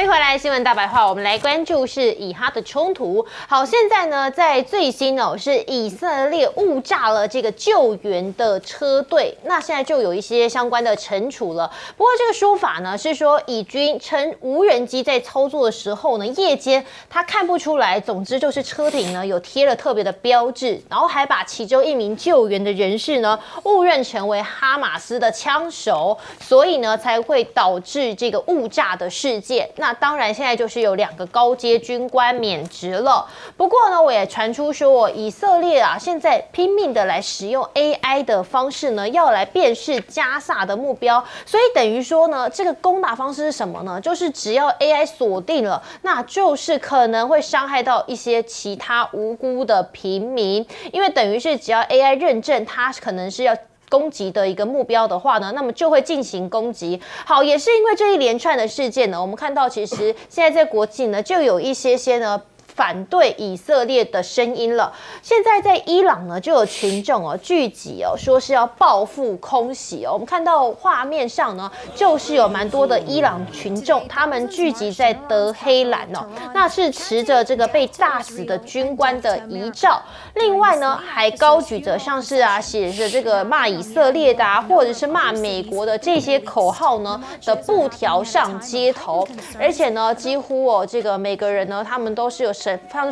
欢迎回来，新闻大白话，我们来关注是以哈的冲突。好，现在呢，在最新是以色列误炸了这个救援的车队，那现在就有一些相关的惩处了。不过这个说法呢是说，以军称无人机在操作的时候呢，夜间他看不出来，总之就是车顶呢有贴了特别的标志，然后还把其中一名救援的人士呢误认成为哈马斯的枪手，所以呢才会导致这个误炸的事件。那当然，现在就是有2个高阶军官免职了。不过呢，我也传出说，以色列现在拼命的来使用 AI 的方式呢，要来辨识加萨的目标。所以等于说呢，这个攻打方式是什么呢？就是只要 AI 锁定了，那就是可能会伤害到一些其他无辜的平民，因为等于是只要 AI 认证，它可能是要攻击的一个目标的话呢，那么就会进行攻击。好，也是因为这一连串的事件呢，我们看到其实现在在国际呢，就有一些呢反对以色列的声音了。现在在伊朗呢，就有群众聚集说是要报复空袭我们看到画面上呢，就是有蛮多的伊朗群众，他们聚集在德黑兰那是持着这个被炸死的军官的遗照。另外呢，还高举着像是写着这个骂以色列的或者是骂美国的这些口号呢的布条上街头，而且呢，几乎这个每个人呢，他们都是有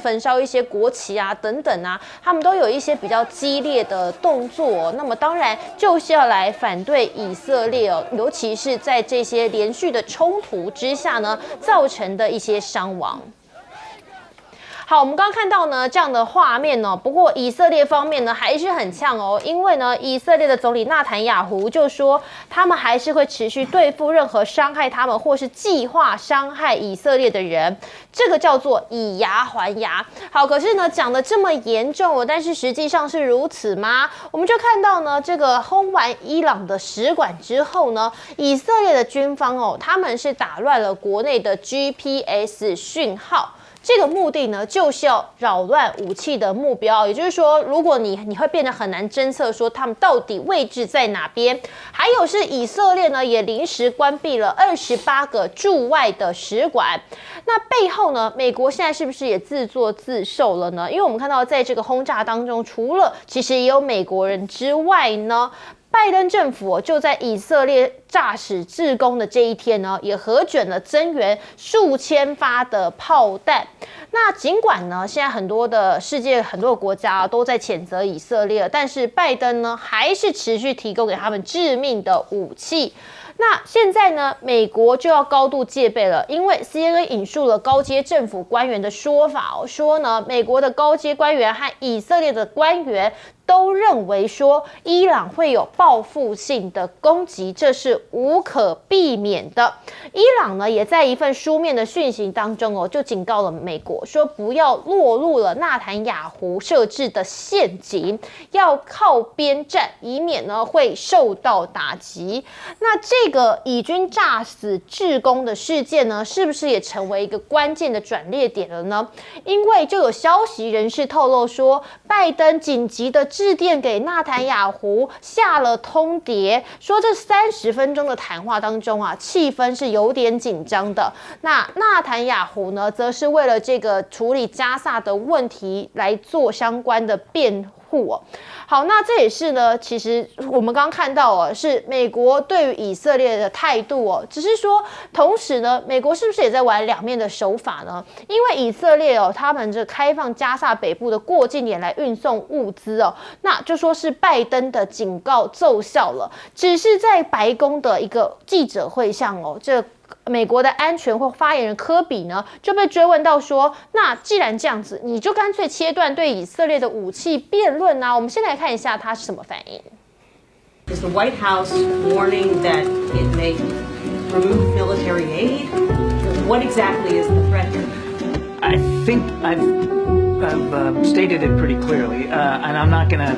焚烧一些国旗等等他们都有一些比较激烈的动作那么当然就是要来反对以色列尤其是在这些连续的冲突之下呢，造成的一些伤亡。好，我们刚刚看到呢这样的画面不过以色列方面呢还是很呛因为呢以色列的总理纳坦雅胡就说，他们还是会持续对付任何伤害他们或是计划伤害以色列的人，这个叫做以牙还牙。好，可是呢讲得这么严重但是实际上是如此吗？我们就看到呢，这个轰完伊朗的使馆之后呢，以色列的军方他们是打乱了国内的 GPS 讯号。这个目的呢，就是要扰乱武器的目标，也就是说，如果你会变得很难侦测，说他们到底位置在哪边。还有是以色列呢，也临时关闭了28个驻外的使馆。那背后呢，美国现在是不是也自作自受了呢？因为我们看到，在这个轰炸当中，除了其实也有美国人之外呢，拜登政府就在以色列炸死志工的这一天呢，也核准了增援数千发的炮弹。那尽管呢，现在很多的世界很多的国家都在谴责以色列，但是拜登呢还是持续提供给他们致命的武器。那现在呢，美国就要高度戒备了，因为 CNN 引述了高阶政府官员的说法说呢，美国的高阶官员和以色列的官员都认为说，伊朗会有报复性的攻击，这是无可避免的。伊朗呢，也在一份书面的讯息当中就警告了美国，说不要落入了纳坦雅胡设置的陷阱，要靠边站，以免呢会受到打击。那这个以军炸死志工的事件呢，是不是也成为一个关键的转捩点了呢？因为就有消息人士透露说，拜登紧急的致电给纳坦雅胡，下了通牒，说这30分钟的谈话当中气氛是有点紧张的。那纳坦雅胡呢，则是为了这个处理加萨的问题来做相关的辩护好，那这也是呢，其实我们刚刚看到是美国对于以色列的态度只是说，同时呢，美国是不是也在玩两面的手法呢？因为以色列他们这开放加萨北部的过境点来运送物资那就说是拜登的警告奏效了。只是在白宫的一个记者会上这美国的安全或发言人科比呢，就被追问到说，那既然这样子，你就干脆切断对以色列的武器辩论我们先来看一下他是什么反应。Is the White House warning that it may remove military aid? What exactly is the threat here? I think I've stated it pretty clearly, and I'm not gonna,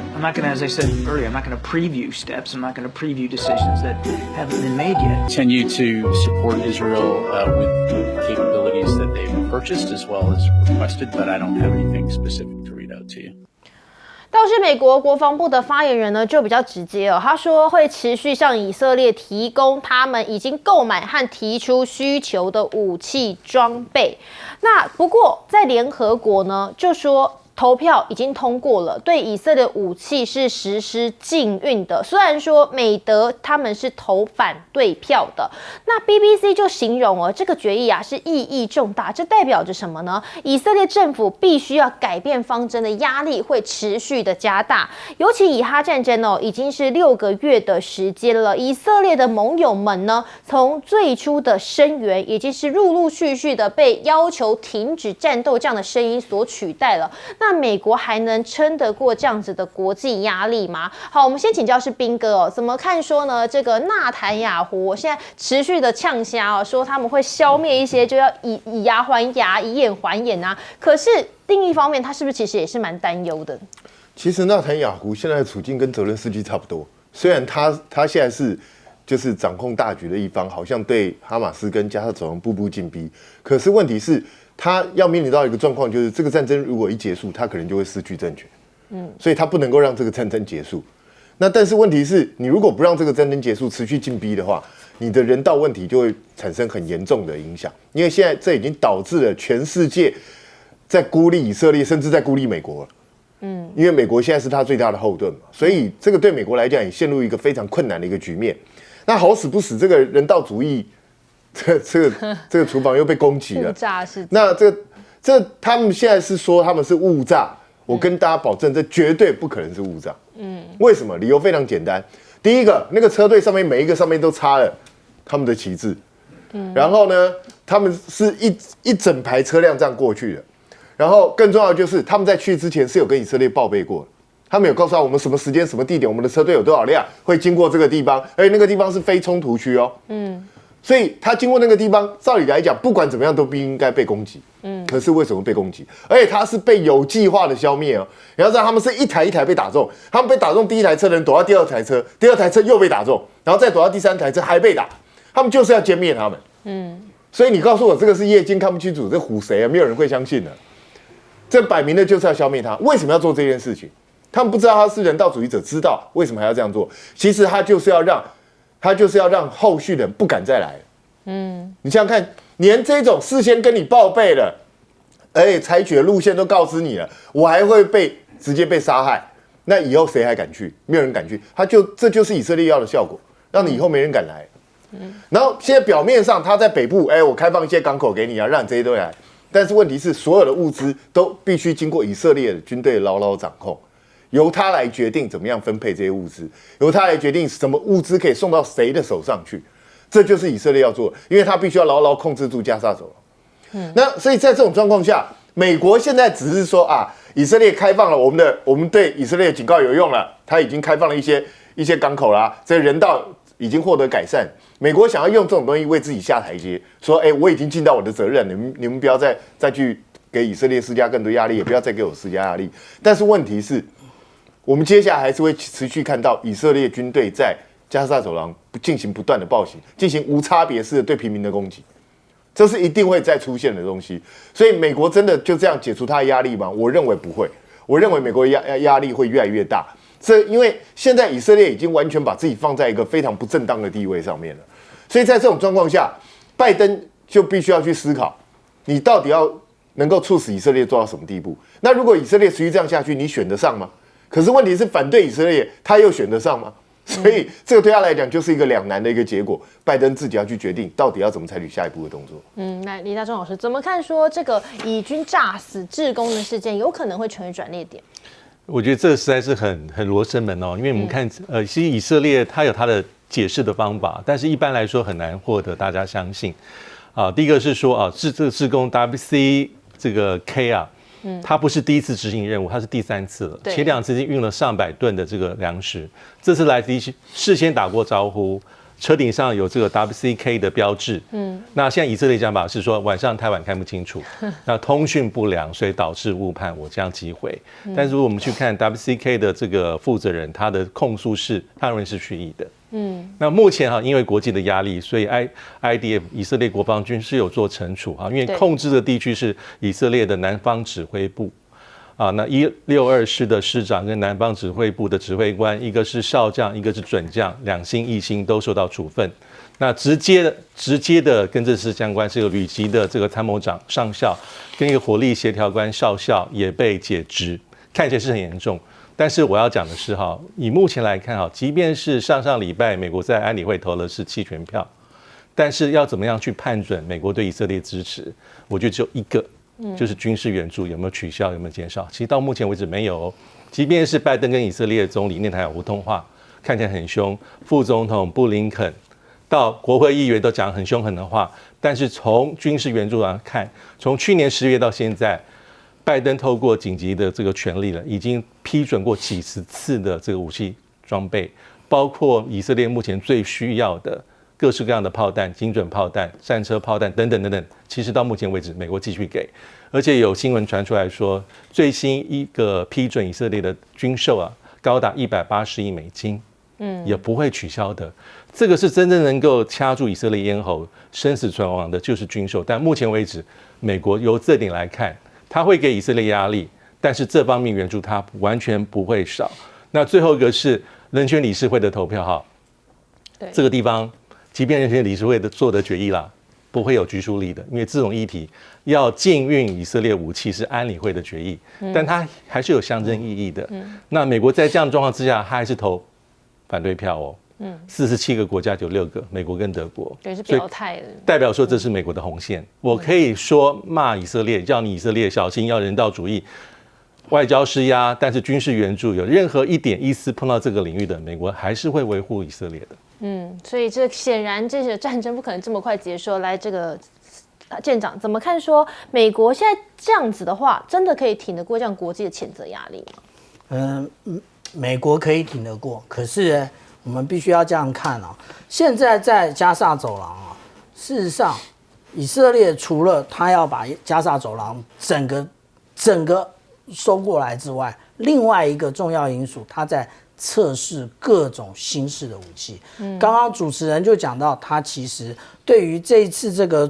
as I said earlier, I'm not gonna preview steps. I'm not gonna preview decisions that haven't been made yet. Continue to support Israel with capabilities that they've purchased as well as requested, but I don't have anything specific to read out to you. 倒是美国国防部的发言人呢，就比较直接他说会持续向以色列提供他们已经购买和提出需求的武器装备。那不过在联合国呢，就说投票已经通过了，对以色列武器是实施禁运的。虽然说美德他们是投反对票的，那 BBC 就形容这个决议是意义重大。这代表着什么呢？以色列政府必须要改变方针的压力会持续的加大。尤其以哈战争已经是6个月的时间了，以色列的盟友们呢，从最初的声援，已经是陆陆续续的被要求停止战斗这样的声音所取代了。那美国还能撑得过这样子的国际压力吗？好，我们先请教是彬哥怎么看说呢？这个纳坦雅胡现在持续的呛虾说他们会消灭一些就要以牙还牙、以眼还眼啊。可是另一方面，他是不是其实也是蛮担忧的？其实纳坦雅胡现在的处境跟泽伦斯基差不多，虽然他现在是就是掌控大局的一方，好像对哈马斯跟加沙走廊步步进逼，可是问题是，他要面临到一个状况，就是这个战争如果一结束，他可能就会失去政权，所以他不能够让这个战争结束。那但是问题是，你如果不让这个战争结束，持续进逼的话，你的人道问题就会产生很严重的影响，因为现在这已经导致了全世界在孤立以色列，甚至在孤立美国了。因为美国现在是他最大的后盾嘛，所以这个对美国来讲也陷入一个非常困难的一个局面。那好死不死，这个人道主义，这个厨房又被攻击了。误炸是？那这他们现在是说他们是误炸，我跟大家保证，这绝对不可能是误炸。为什么？理由非常简单。第一个，那个车队上面每一个上面都插了他们的旗帜，然后呢，他们是一整排车辆这样过去的。然后更重要的就是他们在去之前是有跟以色列报备过的，他们有告诉我们什么时间、什么地点，我们的车队有多少辆会经过这个地方，而且那个地方是非冲突区哦。所以他经过那个地方，照理来讲，不管怎么样都不应该被攻击。可是为什么被攻击？而且他是被有计划的消灭哦。你要知道，他们是一台一台被打中，他们被打中第一台车的人躲到第二台车，第二台车又被打中，然后再躲到第三台车还被打，他们就是要歼灭他们。所以你告诉我这个是夜间看不清楚，这唬谁啊？没有人会相信的。这摆明了就是要消灭他。为什么要做这件事情？他们不知道他是人道主义者，知道为什么还要这样做？其实他就是要让后续的人不敢再来。你想想看，连这种事先跟你报备了，而且采取的路线都告知你了，我还会直接被杀害，那以后谁还敢去？没有人敢去。这就是以色列要的效果，让你以后没人敢来。然后现在表面上他在北部，我开放一些港口给你啊，让你这些都来。但是问题是，所有的物资都必须经过以色列的军队牢牢掌控，由他来决定怎么样分配这些物资，由他来决定什么物资可以送到谁的手上去，这就是以色列要做的，因为他必须要牢牢控制住加沙走廊。那所以在这种状况下，美国现在只是说以色列开放了我们对以色列的警告有用了，他已经开放了一些港口啦，这人道已经获得改善。美国想要用这种东西为自己下台阶，说我已经尽到我的责任，你们不要再去给以色列施加更多压力，也不要再给我施加压力。但是问题是，我们接下来还是会持续看到以色列军队在加沙走廊进行不断的暴行，进行无差别式的对平民的攻击，这是一定会再出现的东西。所以美国真的就这样解除他的压力吗？我认为不会，我认为美国的压力会越来越大。因为现在以色列已经完全把自己放在一个非常不正当的地位上面了，所以在这种状况下，拜登就必须要去思考，你到底要能够促使以色列做到什么地步？那如果以色列持续这样下去，你选得上吗？可是问题是，反对以色列，他又选得上吗？所以这个对他来讲就是一个两难的一个结果。拜登自己要去决定到底要怎么采取下一步的动作。那李大中老师怎么看说这个以军炸死志工的事件有可能会成为转捩点？我觉得这实在是很罗生门哦，因为我们看其实以色列它有它的解释的方法，但是一般来说很难获得大家相信。第一个是说这个志工 WC 这个 K 他不是第一次执行任务，他是第3次了，前2次已经运了上百吨的这个粮食，这次来事先打过招呼。车顶上有这个 WCK 的标志，那现在以色列讲法是说晚上太晚看不清楚，那通讯不良，所以导致误判，我这样击毁。但是如果我们去看 WCK 的这个负责人，他的控诉是他认为是蓄意的。那目前因为国际的压力，所以 IDF 以色列国防军是有做惩处因为控制的地区是以色列的南方指挥部。啊，那162师的师长跟南方指挥部的指挥官，一个是少将，一个是准将，2星1星都受到处分。那直接的跟这事相关是有旅级的这个参谋长上校，跟一个火力协调官少校也被解职，看起来是很严重。但是我要讲的是哈，以目前来看哈，即便是上礼拜美国在安理会投了是弃权票，但是要怎么样去判准美国对以色列支持，我觉得只有一个。就是军事援助有没有取消，有没有减少？其实到目前为止没有哦。即便是拜登跟以色列总理内塔尼亚胡通话，看起来很凶，副总统布林肯到国会议员都讲很凶狠的话，但是从军事援助来看，从去年10月到现在，拜登透过紧急的这个权利了，已经批准过几十次的这个武器装备，包括以色列目前最需要的各式各样的炮弹、精准炮弹、战车炮弹等等等等，其实到目前为止，美国继续给，而且有新闻传出来说，最新一个批准以色列的军售啊，高达180亿美金，也不会取消的。这个是真正能够掐住以色列咽喉、生死存亡的，就是军售。但目前为止，美国由这点来看，他会给以色列压力，但是这方面援助他完全不会少。那最后一个是人权理事会的投票哈，这个地方。即便人权理事会做的决议啦，不会有拘束力的，因为这种议题要禁运以色列武器是安理会的决议，但它还是有象征意义的。那美国在这样的状况之下，它还是投反对票哦。47个国家就6个，美国跟德国，对，是表态的，代表说这是美国的红线。我可以说骂以色列，叫你以色列小心，要人道主义。外交施压，但是军事援助有任何一丝碰到这个领域的，美国还是会维护以色列的。所以这显然这些战争不可能这么快结束。来，这个舰长怎么看说美国现在这样子的话，真的可以挺得过这样国际的谴责压力吗？美国可以挺得过，可是我们必须要这样看啊。现在在加萨走廊啊，事实上，以色列除了他要把加萨走廊整个收过来之外，另外一个重要因素，他在测试各种新式的武器。刚刚主持人就讲到，他其实对于这一次这个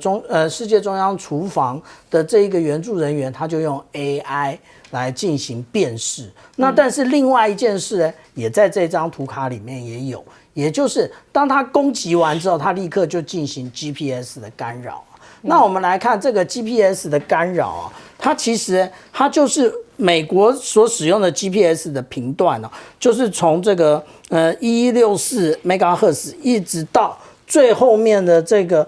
世界中央厨房的这一个援助人员，他就用 AI 来进行辨识。那但是另外一件事呢，也在这张图卡里面也有，也就是当他攻击完之后，他立刻就进行 GPS 的干扰。那我们来看这个 GPS 的干扰啊，它其实它就是美国所使用的 GPS 的频段哦，就是从这个1164 MHz 一直到最后面的这个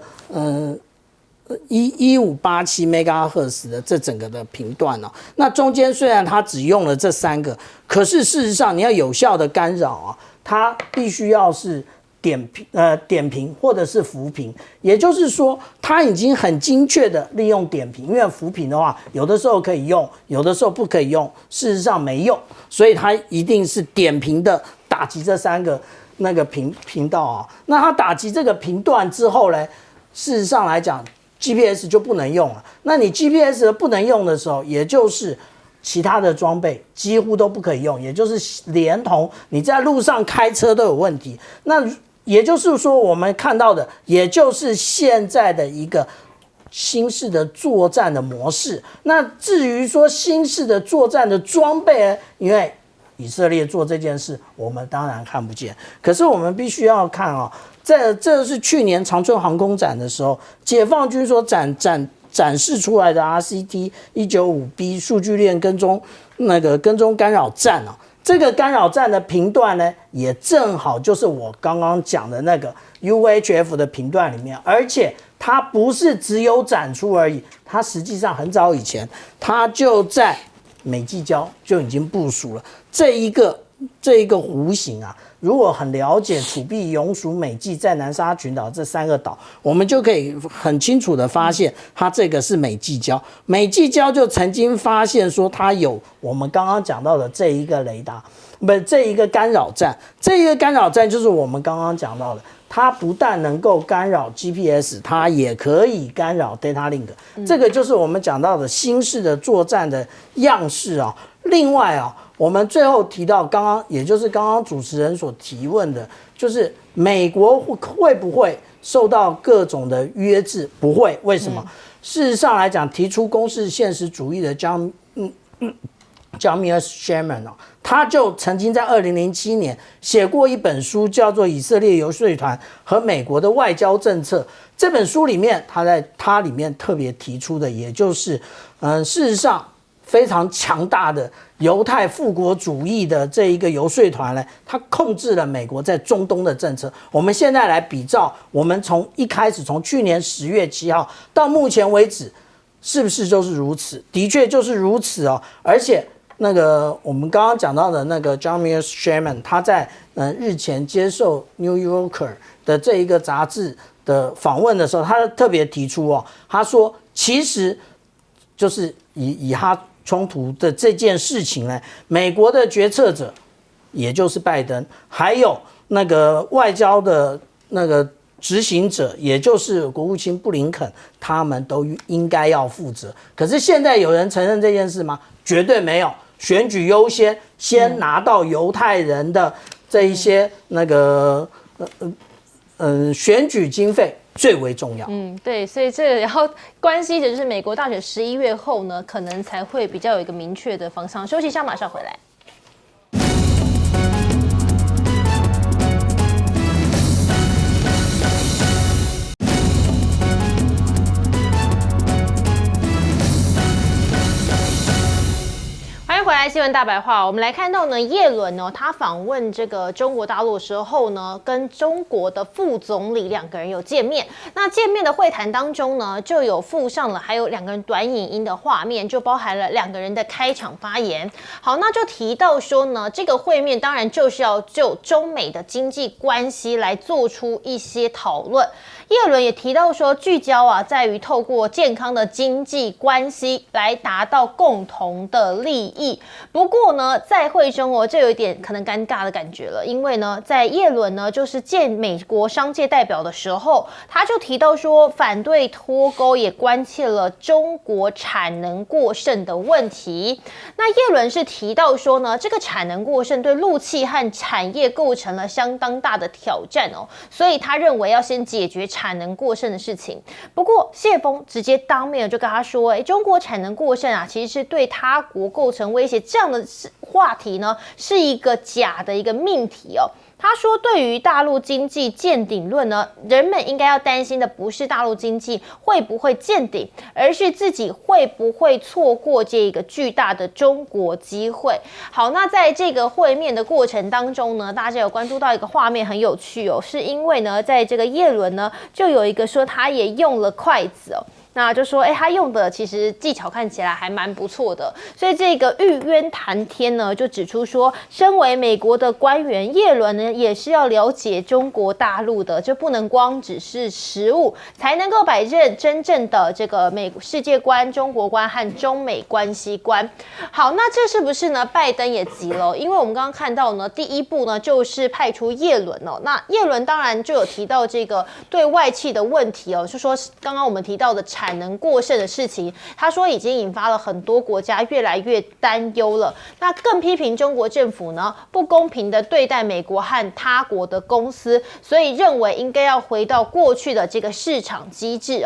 1587 MHz 的这整个的频段哦。那中间虽然它只用了这3个，可是事实上你要有效的干扰啊，它必须要是点屏或者是浮屏，也就是说，它已经很精确的利用点屏，因为浮屏的话，有的时候可以用，有的时候不可以用，事实上没用，所以它一定是点屏的打击这3个那个频道啊。那它打击这个频段之后呢，事实上来讲 ，GPS 就不能用了。那你 GPS 不能用的时候，也就是其他的装备几乎都不可以用，也就是连同你在路上开车都有问题。那也就是说，我们看到的，也就是现在的一个新式的作战的模式。那至于说新式的作战的装备，因为以色列做这件事，我们当然看不见。可是我们必须要看啊，这是去年长春航空展的时候，解放军所展示出来的 RCT 195B 数据链跟踪干扰站啊。这个干扰站的频段呢，也正好就是我刚刚讲的那个 UHF 的频段里面，而且它不是只有展出而已，它实际上很早以前，它就在美济礁就已经部署了这一个弧形啊。如果很了解楚碧、永暑、美济在南沙群岛这3个岛，我们就可以很清楚的发现，它这个是美济礁。美济礁就曾经发现说，它有我们刚刚讲到的这一个雷达，这一个干扰站。这一个干扰站就是我们刚刚讲到的，它不但能够干扰 GPS， 它也可以干扰 Data Link。这个就是我们讲到的新式的作战的样式啊。另外啊，我们最后提到也就是刚刚主持人所提问的，就是美国会不会受到各种的约制？不会，为什么？事实上来讲，提出公式现实主义的叫 Meir Sherman 他就曾经在2007年写过一本书，叫做《以色列游说团和美国的外交政策》。这本书里面，他里面特别提出的，也就是，事实上非常强大的犹太复国主义的这一个游说团呢，它控制了美国在中东的政策。我们现在来比照，我们从一开始，从去年10月7号到目前为止，是不是就是如此？的确就是如此哦。而且那个我们刚刚讲到的那个 John Meir Sherman， 他在日前接受 New Yorker 的这一个杂志的访问的时候，他特别提出他说其实就是以哈冲突的这件事情呢，美国的决策者，也就是拜登，还有那个外交的那个执行者，也就是国务卿布林肯，他们都应该要负责。可是现在有人承认这件事吗？绝对没有。选举优先，先拿到犹太人的这一些那个选举经费最为重要。对，所以这个然后关系的就是美国大选11月后呢，可能才会比较有一个明确的方向。休息一下，马上回来。回来新闻大白话，我们来看到呢，叶伦呢，他访问这个中国大陆的时候呢，跟中国的副总理2个人有见面。那见面的会谈当中呢，就有附上了还有2个人短影音的画面，就包含了2个人的开场发言。好，那就提到说呢，这个会面当然就是要就中美的经济关系来做出一些讨论。叶伦也提到说，聚焦在于透过健康的经济关系来达到共同的利益。不过呢，在会中就有一点可能尴尬的感觉了，因为呢，在叶伦呢就是见美国商界代表的时候，他就提到说，反对脱钩，也关切了中国产能过剩的问题。那叶伦是提到说呢，这个产能过剩对陆企和产业构成了相当大的挑战所以他认为要先解决产能过剩的事情。不过谢峰直接当面就跟他说，中国产能过剩其实是对他国构成威胁，这样的话题呢是一个假的一个命题他说，对于大陆经济见顶论呢，人们应该要担心的不是大陆经济会不会见顶，而是自己会不会错过这个巨大的中国机会。好，那在这个会面的过程当中呢，大家有关注到一个画面很有趣是因为呢，在这个叶伦呢，就有一个说他也用了筷子那就说，他用的其实技巧看起来还蛮不错的，所以这个玉渊谈天呢，就指出说，身为美国的官员，叶伦呢也是要了解中国大陆的，就不能光只是实务，才能够摆正真正的这个世界观、中国观和中美关系观。好，那这是不是呢？拜登也急了，因为我们刚刚看到呢，第一步呢就是派出叶伦那叶伦当然就有提到这个对外企的问题就说刚刚我们提到的产能过剩的事情，他说已经引发了很多国家越来越担忧了。那更批评中国政府呢不公平的对待美国和他国的公司，所以认为应该要回到过去的这个市场机制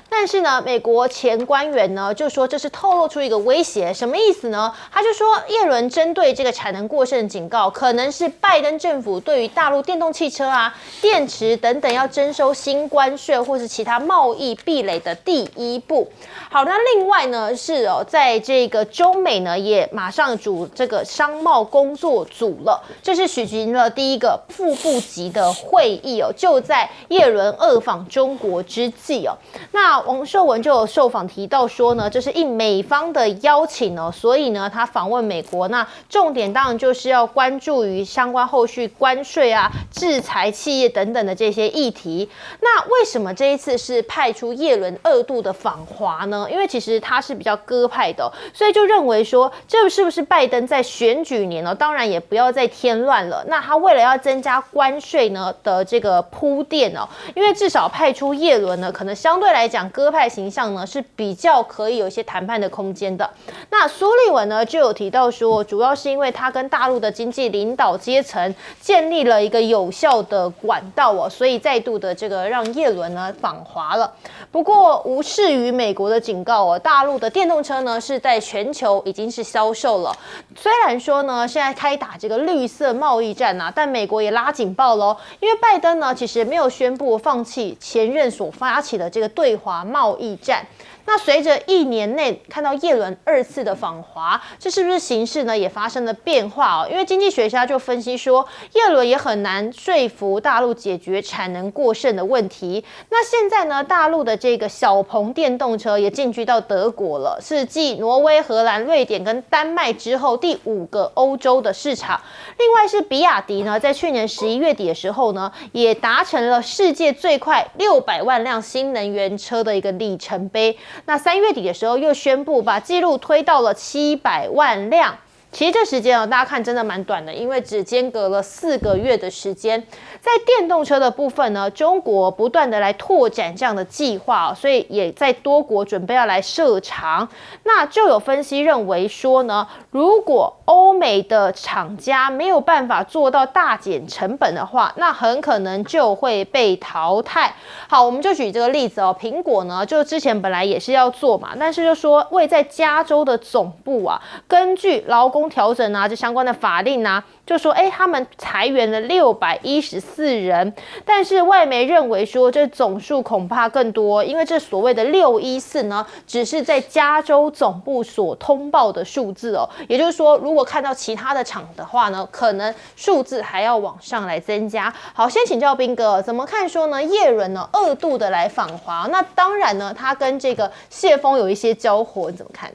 但是呢，美国前官员呢就说这是透露出一个威胁，什么意思呢？他就说叶伦针对这个产能过剩的警告，可能是拜登政府对于大陆电动汽车电池等等要征收新关税或是其他贸易壁垒的第一步。好，那另外呢是在这个中美呢也马上组这个商贸工作组了，这是举行了第一个副部级的会议就在叶伦2访中国之际那王寿文就有受访提到说呢，这是应美方的邀请所以呢他访问美国，那重点当然就是要关注于相关后续关税制裁企业等等的这些议题。那为什么这一次是派出叶伦2度的访华呢？因为其实他是比较鸽派的所以就认为说这是不是拜登在选举年当然也不要再添乱了。那他为了要增加关税呢的这个铺垫因为至少派出叶伦呢，可能相对来讲鸽派形象呢是比较可以有一些谈判的空间的。那苏立文呢就有提到说，主要是因为他跟大陆的经济领导阶层建立了一个有效的管道所以再度的这个让叶伦呢访华了。不过吴视于美国的警告哦，大陆的电动车呢是在全球已经是销售了。虽然说呢现在开打这个绿色贸易战啊，但美国也拉警报喽，因为拜登呢其实没有宣布放弃前任所发起的这个对华贸易战。那随着1年内看到叶伦2次的访华，这是不是形势呢也发生了变化哦？因为经济学家就分析说，叶伦也很难说服大陆解决产能过剩的问题。那现在呢，大陆的这个小鹏电动车也进军到德国了，是继挪威、荷兰、瑞典跟丹麦之后第5个欧洲的市场。另外是比亚迪呢，在去年11月底的时候呢，也达成了世界最快600万辆新能源车的一个里程碑。那3月底的时候又宣布把纪录推到了700万辆。其实这时间大家看真的蛮短的，因为只间隔了4个月的时间。在电动车的部分呢，中国不断的来拓展这样的计划所以也在多国准备要来设厂。那就有分析认为说呢，如果欧美的厂家没有办法做到大减成本的话，那很可能就会被淘汰。好，我们就举这个例子哦，苹果呢，就之前本来也是要做嘛，但是就说位在加州的总部啊，根据劳工调整啊，这相关的法令啊，就说他们裁员了614人，但是外媒认为说这总数恐怕更多，因为这所谓的614呢，只是在加州总部所通报的数字哦，也就是说，如果看到其他的厂的话呢，可能数字还要往上来增加。好，先请教彬哥，怎么看说呢？叶伦呢2度的来访华，那当然呢，他跟这个谢峰有一些交火，你怎么看？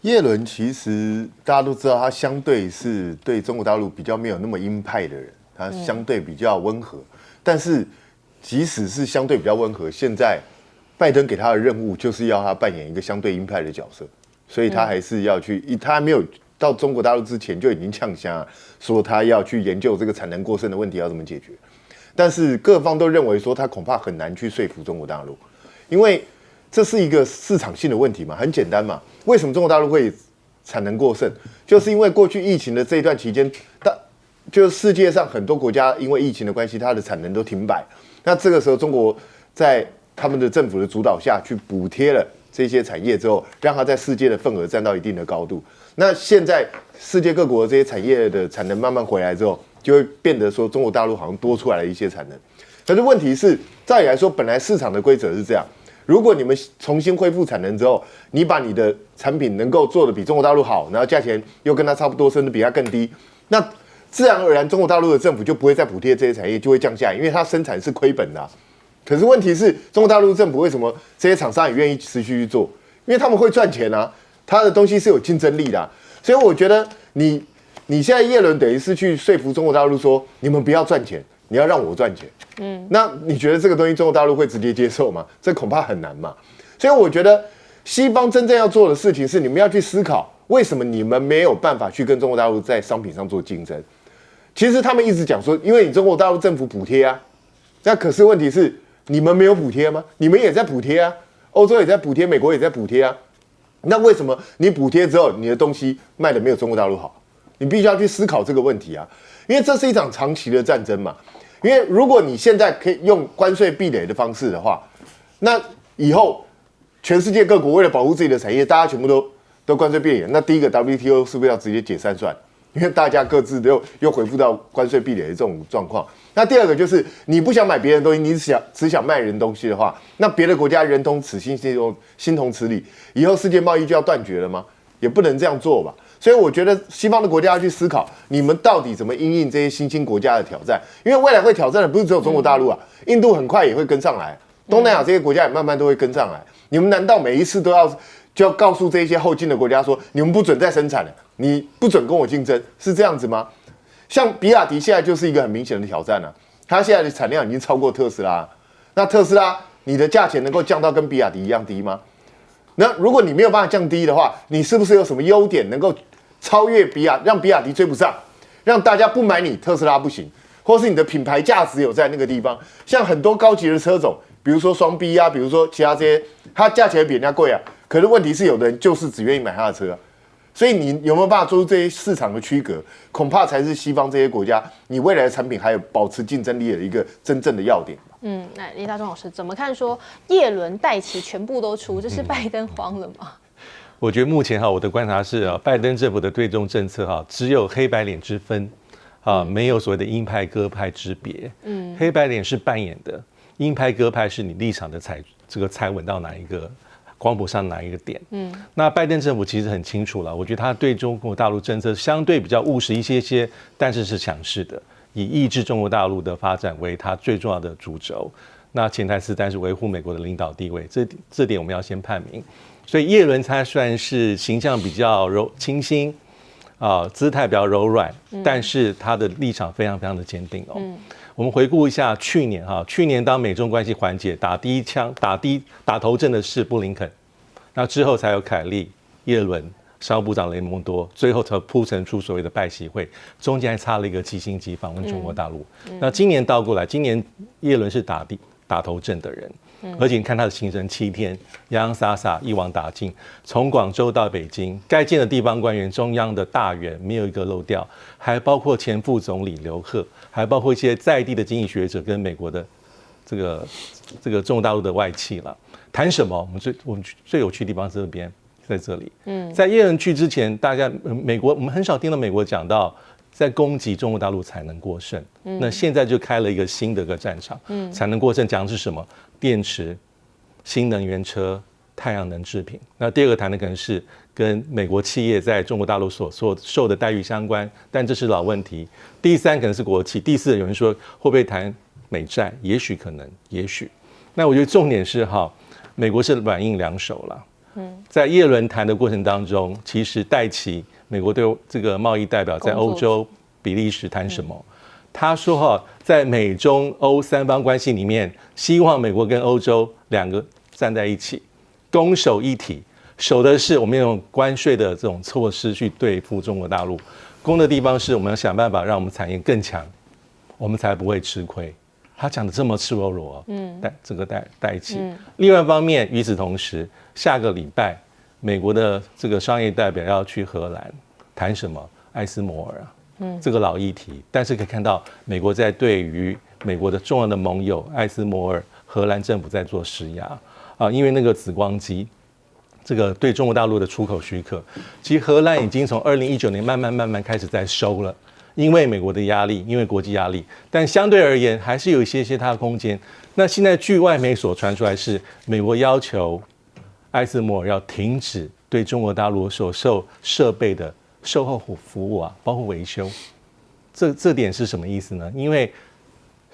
叶伦其实大家都知道，他相对是对中国大陆比较没有那么鹰派的人，他相对比较温和。但是即使是相对比较温和，现在拜登给他的任务就是要他扮演一个相对鹰派的角色，所以他还是要去。他没有到中国大陆之前就已经呛瞎，说他要去研究这个产能过剩的问题要怎么解决。但是各方都认为说他恐怕很难去说服中国大陆，因为这是一个市场性的问题嘛，很简单嘛。为什么中国大陆会产能过剩？就是因为过去疫情的这一段期间，就是世界上很多国家因为疫情的关系，它的产能都停摆。那这个时候，中国在他们的政府的主导下去补贴了这些产业之后，让它在世界的份额占到一定的高度。那现在世界各国的这些产业的产能慢慢回来之后，就会变得说中国大陆好像多出来了一些产能。可是问题是，照理来说，本来市场的规则是这样。如果你们重新恢复产能之后，你把你的产品能够做得比中国大陆好，然后价钱又跟它差不多，甚至比它更低，那自然而然中国大陆的政府就不会再补贴这些产业，就会降价，因为它生产是亏本的可是问题是，中国大陆政府为什么这些厂商也愿意持续去做？因为他们会赚钱啊，他的东西是有竞争力的所以我觉得你现在叶伦等于是去说服中国大陆说，你们不要赚钱，你要让我赚钱。那你觉得这个东西中国大陆会直接接受吗？这恐怕很难嘛。所以我觉得西方真正要做的事情是，你们要去思考，为什么你们没有办法去跟中国大陆在商品上做竞争？其实他们一直讲说，因为你中国大陆政府补贴啊，那可是问题是你们没有补贴吗？你们也在补贴啊，欧洲也在补贴，美国也在补贴啊。那为什么你补贴之后，你的东西卖的没有中国大陆好？你必须要去思考这个问题啊，因为这是一场长期的战争嘛。因为如果你现在可以用关税壁垒的方式的话，那以后全世界各国为了保护自己的产业，大家全部都关税壁垒，那第一个 WTO 是不是要直接解散算？因为大家各自又恢复到关税壁垒的这种状况。那第二个就是你不想买别人的东西，你只想卖人东西的话，那别的国家人同此心，心同此理，以后世界贸易就要断绝了吗？也不能这样做吧。所以我觉得西方的国家要去思考，你们到底怎么因应这些新兴国家的挑战？因为未来会挑战的不是只有中国大陆啊，印度很快也会跟上来，东南亚这些国家也慢慢都会跟上来。你们难道每一次就要告诉这些后进的国家说，你们不准再生产了，你不准跟我竞争，是这样子吗？像比亚迪现在就是一个很明显的挑战它现在的产量已经超过特斯拉，那特斯拉你的价钱能够降到跟比亚迪一样低吗？那如果你没有办法降低的话，你是不是有什么优点能够超越让比亚迪追不上，让大家不买你特斯拉不行，或是你的品牌价值有在那个地方？像很多高级的车种，比如说双 B 比如说其他这些，它价钱比人家贵可是问题是有的人就是只愿意买它的车所以你有没有办法做出这些市场的区隔，恐怕才是西方这些国家你未来的产品还有保持竞争力的一个真正的要点。那李大中老师怎么看说叶伦、戴奇全部都出，这是拜登慌了吗？我觉得目前我的观察是拜登政府的对中政策只有黑白脸之分没有所谓的鹰派鸽派之别。黑白脸是扮演的，鹰派鸽派是你立场的踩稳到哪一个光谱上哪一个点。那拜登政府其实很清楚了，我觉得他对中国大陆政策相对比较务实一些，但是是强势的，以抑制中国大陆的发展为他最重要的主轴。那潜台词但是维护美国的领导地位，这点我们要先判明。所以叶伦他算是形象比较清新姿态比较柔软，但是他的立场非常非常的坚定我们回顾一下去年当美中关系缓解，打第一枪打头阵的是布林肯，那之后才有凯利、叶伦、商务部长雷蒙多，最后才铺陈出所谓的拜习会，中间还差了一个基辛格访问中国大陆。那今年倒过来，今年叶伦是打头阵的人。而且你看他的行程7天，洋洋洒洒一网打尽，从广州到北京，该见的地方官员、中央的大员没有一个漏掉，还包括前副总理刘鹤，还包括一些在地的经济学者跟美国的这个中国大陆的外企了。谈什么？我们最有趣的地方是在这里。在叶伦去之前，大家美国我们很少听到美国讲到在攻击中国大陆才能过剩。那现在就开了一个新的战场。才能过剩讲的是什么？电池、新能源车、太阳能制品。那第二个谈的可能是跟美国企业在中国大陆所受的待遇相关，但这是老问题。第三可能是国企。第四有人说会不会谈美债？也许可能，也许。那我觉得重点是美国是软硬两手了。在叶伦谈的过程当中，其实戴奇美国对这个贸易代表在欧洲、比利时谈什么？他说在美中欧三方关系里面，希望美国跟欧洲两个站在一起，攻守一体。守的是我们用关税的这种措施去对付中国大陆，攻的地方是我们要想办法让我们产业更强，我们才不会吃亏。他讲的这么赤裸裸，这个代起。另外一方面，与此同时，下个礼拜美国的这个商业代表要去荷兰谈什么？艾斯摩尔这个老议题，但是可以看到美国在对于美国的重要的盟友艾斯摩尔、荷兰政府在做施压因为那个紫光机，这个对中国大陆的出口许可，其实荷兰已经从2019年慢慢开始在收了，因为美国的压力，因为国际压力，但相对而言还是有一些它的空间。那现在据外媒所传出来是，美国要求艾斯摩尔要停止对中国大陆所售设备的售后服务包括维修。这点是什么意思呢？因为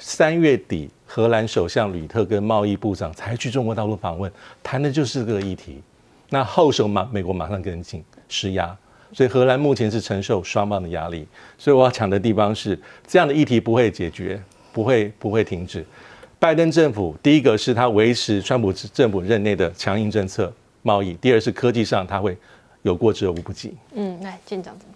3月底荷兰首相吕特跟贸易部长才去中国大陆访问，谈的就是这个议题。那后手美国马上跟进施压，所以荷兰目前是承受双方的压力。所以我要讲的地方是，这样的议题不会解决，不会停止。拜登政府第一个是他维持川普政府任内的强硬政策贸易，第二是科技上他会有过之而无不及。来舰长怎么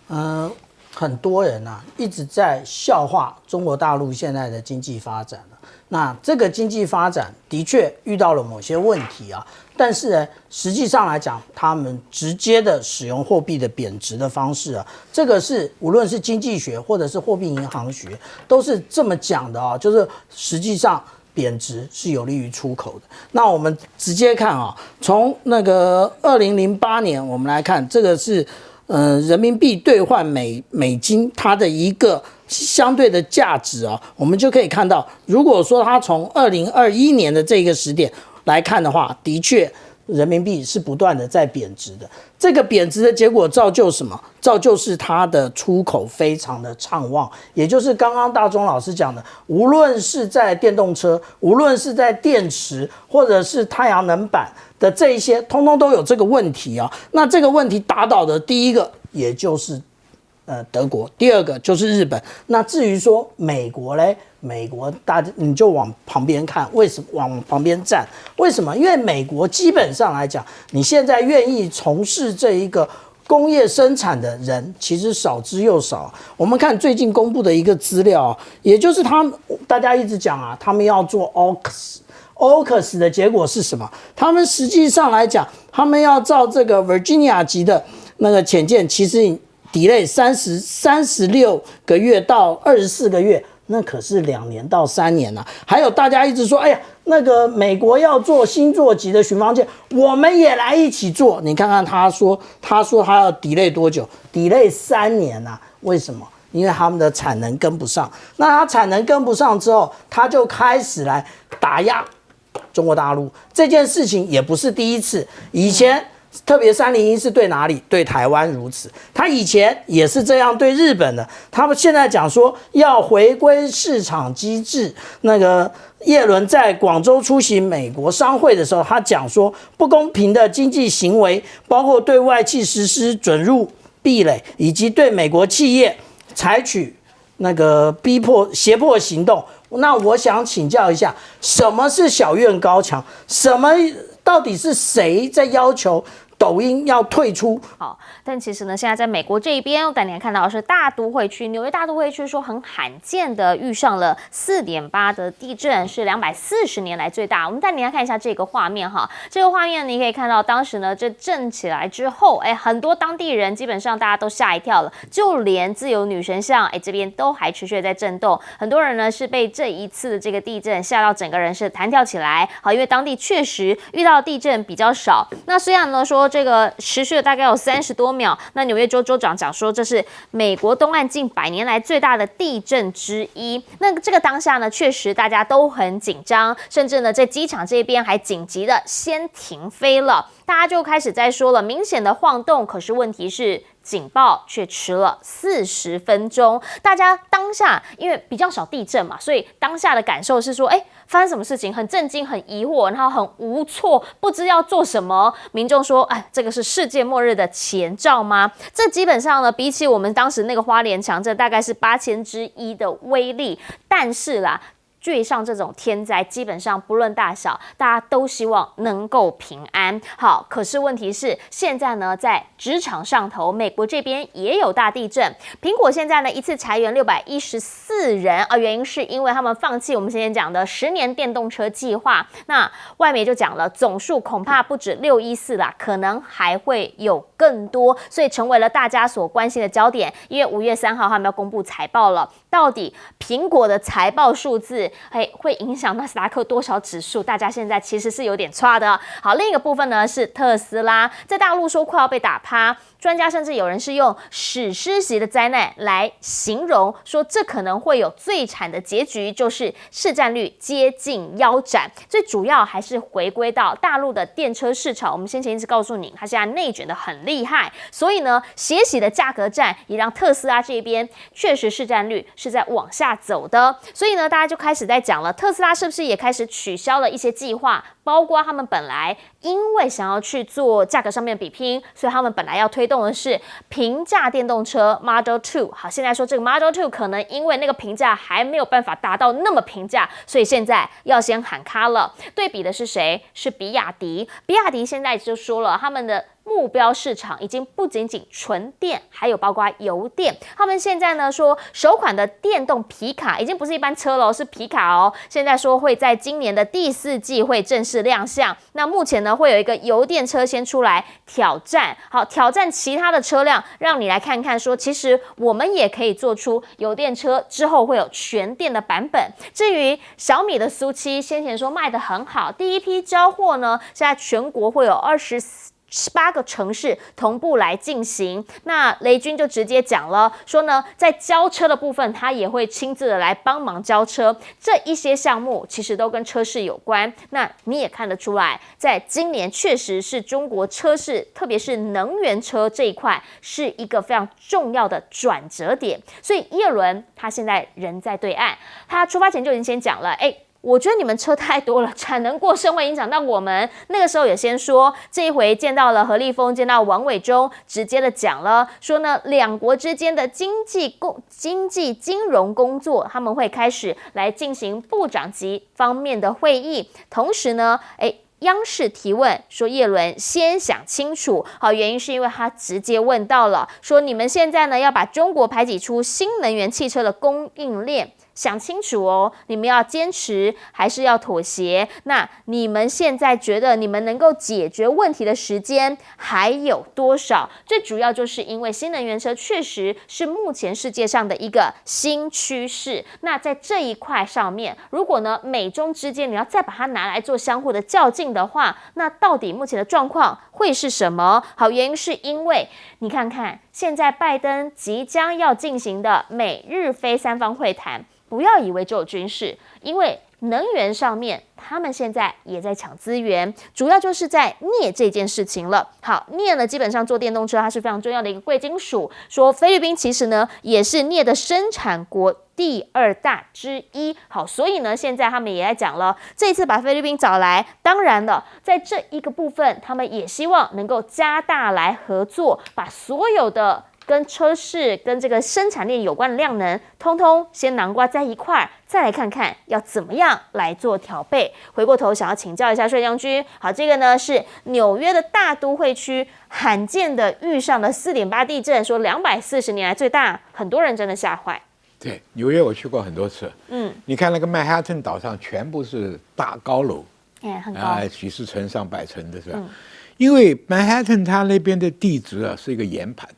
看？很多人一直在笑话中国大陆现在的经济发展那这个经济发展的确遇到了某些问题但是呢，实际上来讲，他们直接的使用货币的贬值的方式这个是无论是经济学或者是货币银行学都是这么讲的就是实际上贬值是有利于出口的。那我们直接看从那个2008年我们来看，这个是人民币兑换美金它的一个相对的价值我们就可以看到，如果说它从2021年的这个时点来看的话，的确人民币是不断的在贬值的。这个贬值的结果造就什么？造就是它的出口非常的畅旺，也就是刚刚大中老师讲的，无论是在电动车，无论是在电池，或者是太阳能板的这一些，通通都有这个问题那这个问题打倒的第一个，也就是德国，第二个就是日本。那至于说美国嘞，美国你就往旁边看，为什么往旁边站？为什么？因为美国基本上来讲，你现在愿意从事这一个工业生产的人其实少之又少。我们看最近公布的一个资料也就是大家一直讲他们要做 AUKUS 的结果是什么？他们实际上来讲，他们要造这个 Virginia 级的那个潜舰，其实delay 36个月到24个月。那可是2年到3年啊！还有大家一直说，哎呀，那个美国要做星座级的巡防舰，我们也来一起做。你看看他说他要 delay 多久 ？delay 3年啊？为什么？因为他们的产能跟不上。那他产能跟不上之后，他就开始来打压中国大陆。这件事情也不是第一次，以前。特别301是对哪里？对台湾如此。他以前也是这样对日本的。他们现在讲说要回归市场机制。那个叶伦在广州出席美国商会的时候，他讲说不公平的经济行为，包括对外企实施准入壁垒，以及对美国企业采取那个胁迫行动。那我想请教一下，什么是小院高墙？到底是谁在要求抖音要退出？好，但其实呢，现在在美国这一边，我带你看到的是大都会区，纽约大都会区说很罕见的遇上了4.8的地震，是240年来最大。我们带你来看一下这个画面哈，这个画面你可以看到，当时呢这震起来之后，很多当地人基本上大家都吓一跳了，就连自由女神像这边都还持续在震动，很多人呢是被这一次的这个地震吓到，整个人是弹跳起来。好，因为当地确实遇到地震比较少。那虽然呢说这个持续了大概有30多秒，那纽约州州长讲说这是美国东岸近100年来最大的地震之一。那这个当下呢，确实大家都很紧张，甚至呢在机场这边还紧急的先停飞了。大家就开始在说了，明显的晃动，可是问题是警报却迟了40分钟。大家当下因为比较少地震嘛，所以当下的感受是说，发生什么事情？很震惊，很疑惑，然后很无措，不知要做什么。民众说，这个是世界末日的前兆吗？这基本上呢，比起我们当时那个花莲强震，大概是8000之1的威力。但是啦，遇上这种天灾，基本上不论大小，大家都希望能够平安。好，可是问题是，现在呢，在职场上头，美国这边也有大地震。苹果现在呢，一次裁员614人啊，原因是因为他们放弃我们之前讲的10年电动车计划。那外媒就讲了，总数恐怕不止614啦，可能还会有更多，所以成为了大家所关心的焦点。因为5月3号他们要公布财报了，到底苹果的财报数字会影响纳斯达克多少指数？大家现在其实是有点差的。好，另一个部分呢是特斯拉，在大陆说快要被打趴，专家甚至有人是用史诗级的灾难来形容，说这可能会有最惨的结局，就是市占率接近腰斩。最主要还是回归到大陆的电车市场，我们先前一直告诉你，它现在内卷的很厉害，所以呢，血洗的价格战也让特斯拉这边确实市占率是在往下走的。所以呢，大家就开始在讲了，特斯拉是不是也开始取消了一些计划，包括他们本来因为想要去做价格上面的比拼，所以他们本来要推动的是平价电动车 Model 2。好，现在说这个 Model 2可能因为那个评价还没有办法达到那么平价，所以现在要先喊卡了。对比的是谁？是比亚迪。比亚迪现在就说了，他们的目标市场已经不仅仅纯电，还有包括油电。他们现在呢说，首款的电动皮卡已经不是一般车了，是皮卡哦。现在说会在今年的第4季会正式亮相。那目前呢会有一个油电车先出来挑战，好，挑战其他的车辆，让你来看看说，其实我们也可以做出油电车，之后会有全电的版本。至于小米的苏7，先前说卖得很好，第一批交货呢，现在全国会有18个城市同步来进行。那雷军就直接讲了，说呢，在交车的部分，他也会亲自的来帮忙交车。这一些项目其实都跟车市有关。那你也看得出来，在今年确实是中国车市，特别是能源车这一块，是一个非常重要的转折点。所以叶伦他现在人在对岸，他出发前就已经先讲了，我觉得你们车太多了，产能过剩会影响到我们。那个时候也先说，这一回见到了何立峰，见到王伟忠，直接的讲了，说呢，两国之间的经济金融工作，他们会开始来进行部长级方面的会议。同时呢，央视提问说，叶伦先想清楚，好，原因是因为他直接问到了，说你们现在呢要把中国排挤出新能源汽车的供应链。想清楚哦，你们要坚持还是要妥协？那你们现在觉得你们能够解决问题的时间还有多少？最主要就是因为新能源车确实是目前世界上的一个新趋势。那在这一块上面，如果呢美中之间你要再把它拿来做相互的较劲的话，那到底目前的状况会是什么？好，原因是因为你看看现在拜登即将要进行的美日非三方会谈，不要以为只有军事，因为能源上面他们现在也在抢资源，主要就是在镍这件事情了。好，镍呢基本上做电动车它是非常重要的一个贵金属，说菲律宾其实呢也是镍的生产国第2大之一。好，所以呢现在他们也在讲了，这一次把菲律宾找来，当然了在这一个部分他们也希望能够加大来合作，把所有的跟车市跟这个生产链有关的量能，通通先囊括在一块儿，再来看看要怎么样来做调配。回过头想要请教一下帅将军，好，这个呢是纽约的大都会区罕见的遇上了4.8地震，说240年来最大，很多人真的吓坏。对，纽约我去过很多次，你看那个曼哈顿岛上全部是大高楼，很高，几十层上百层的是吧？因为曼哈顿它那边的地质啊是一个岩盘。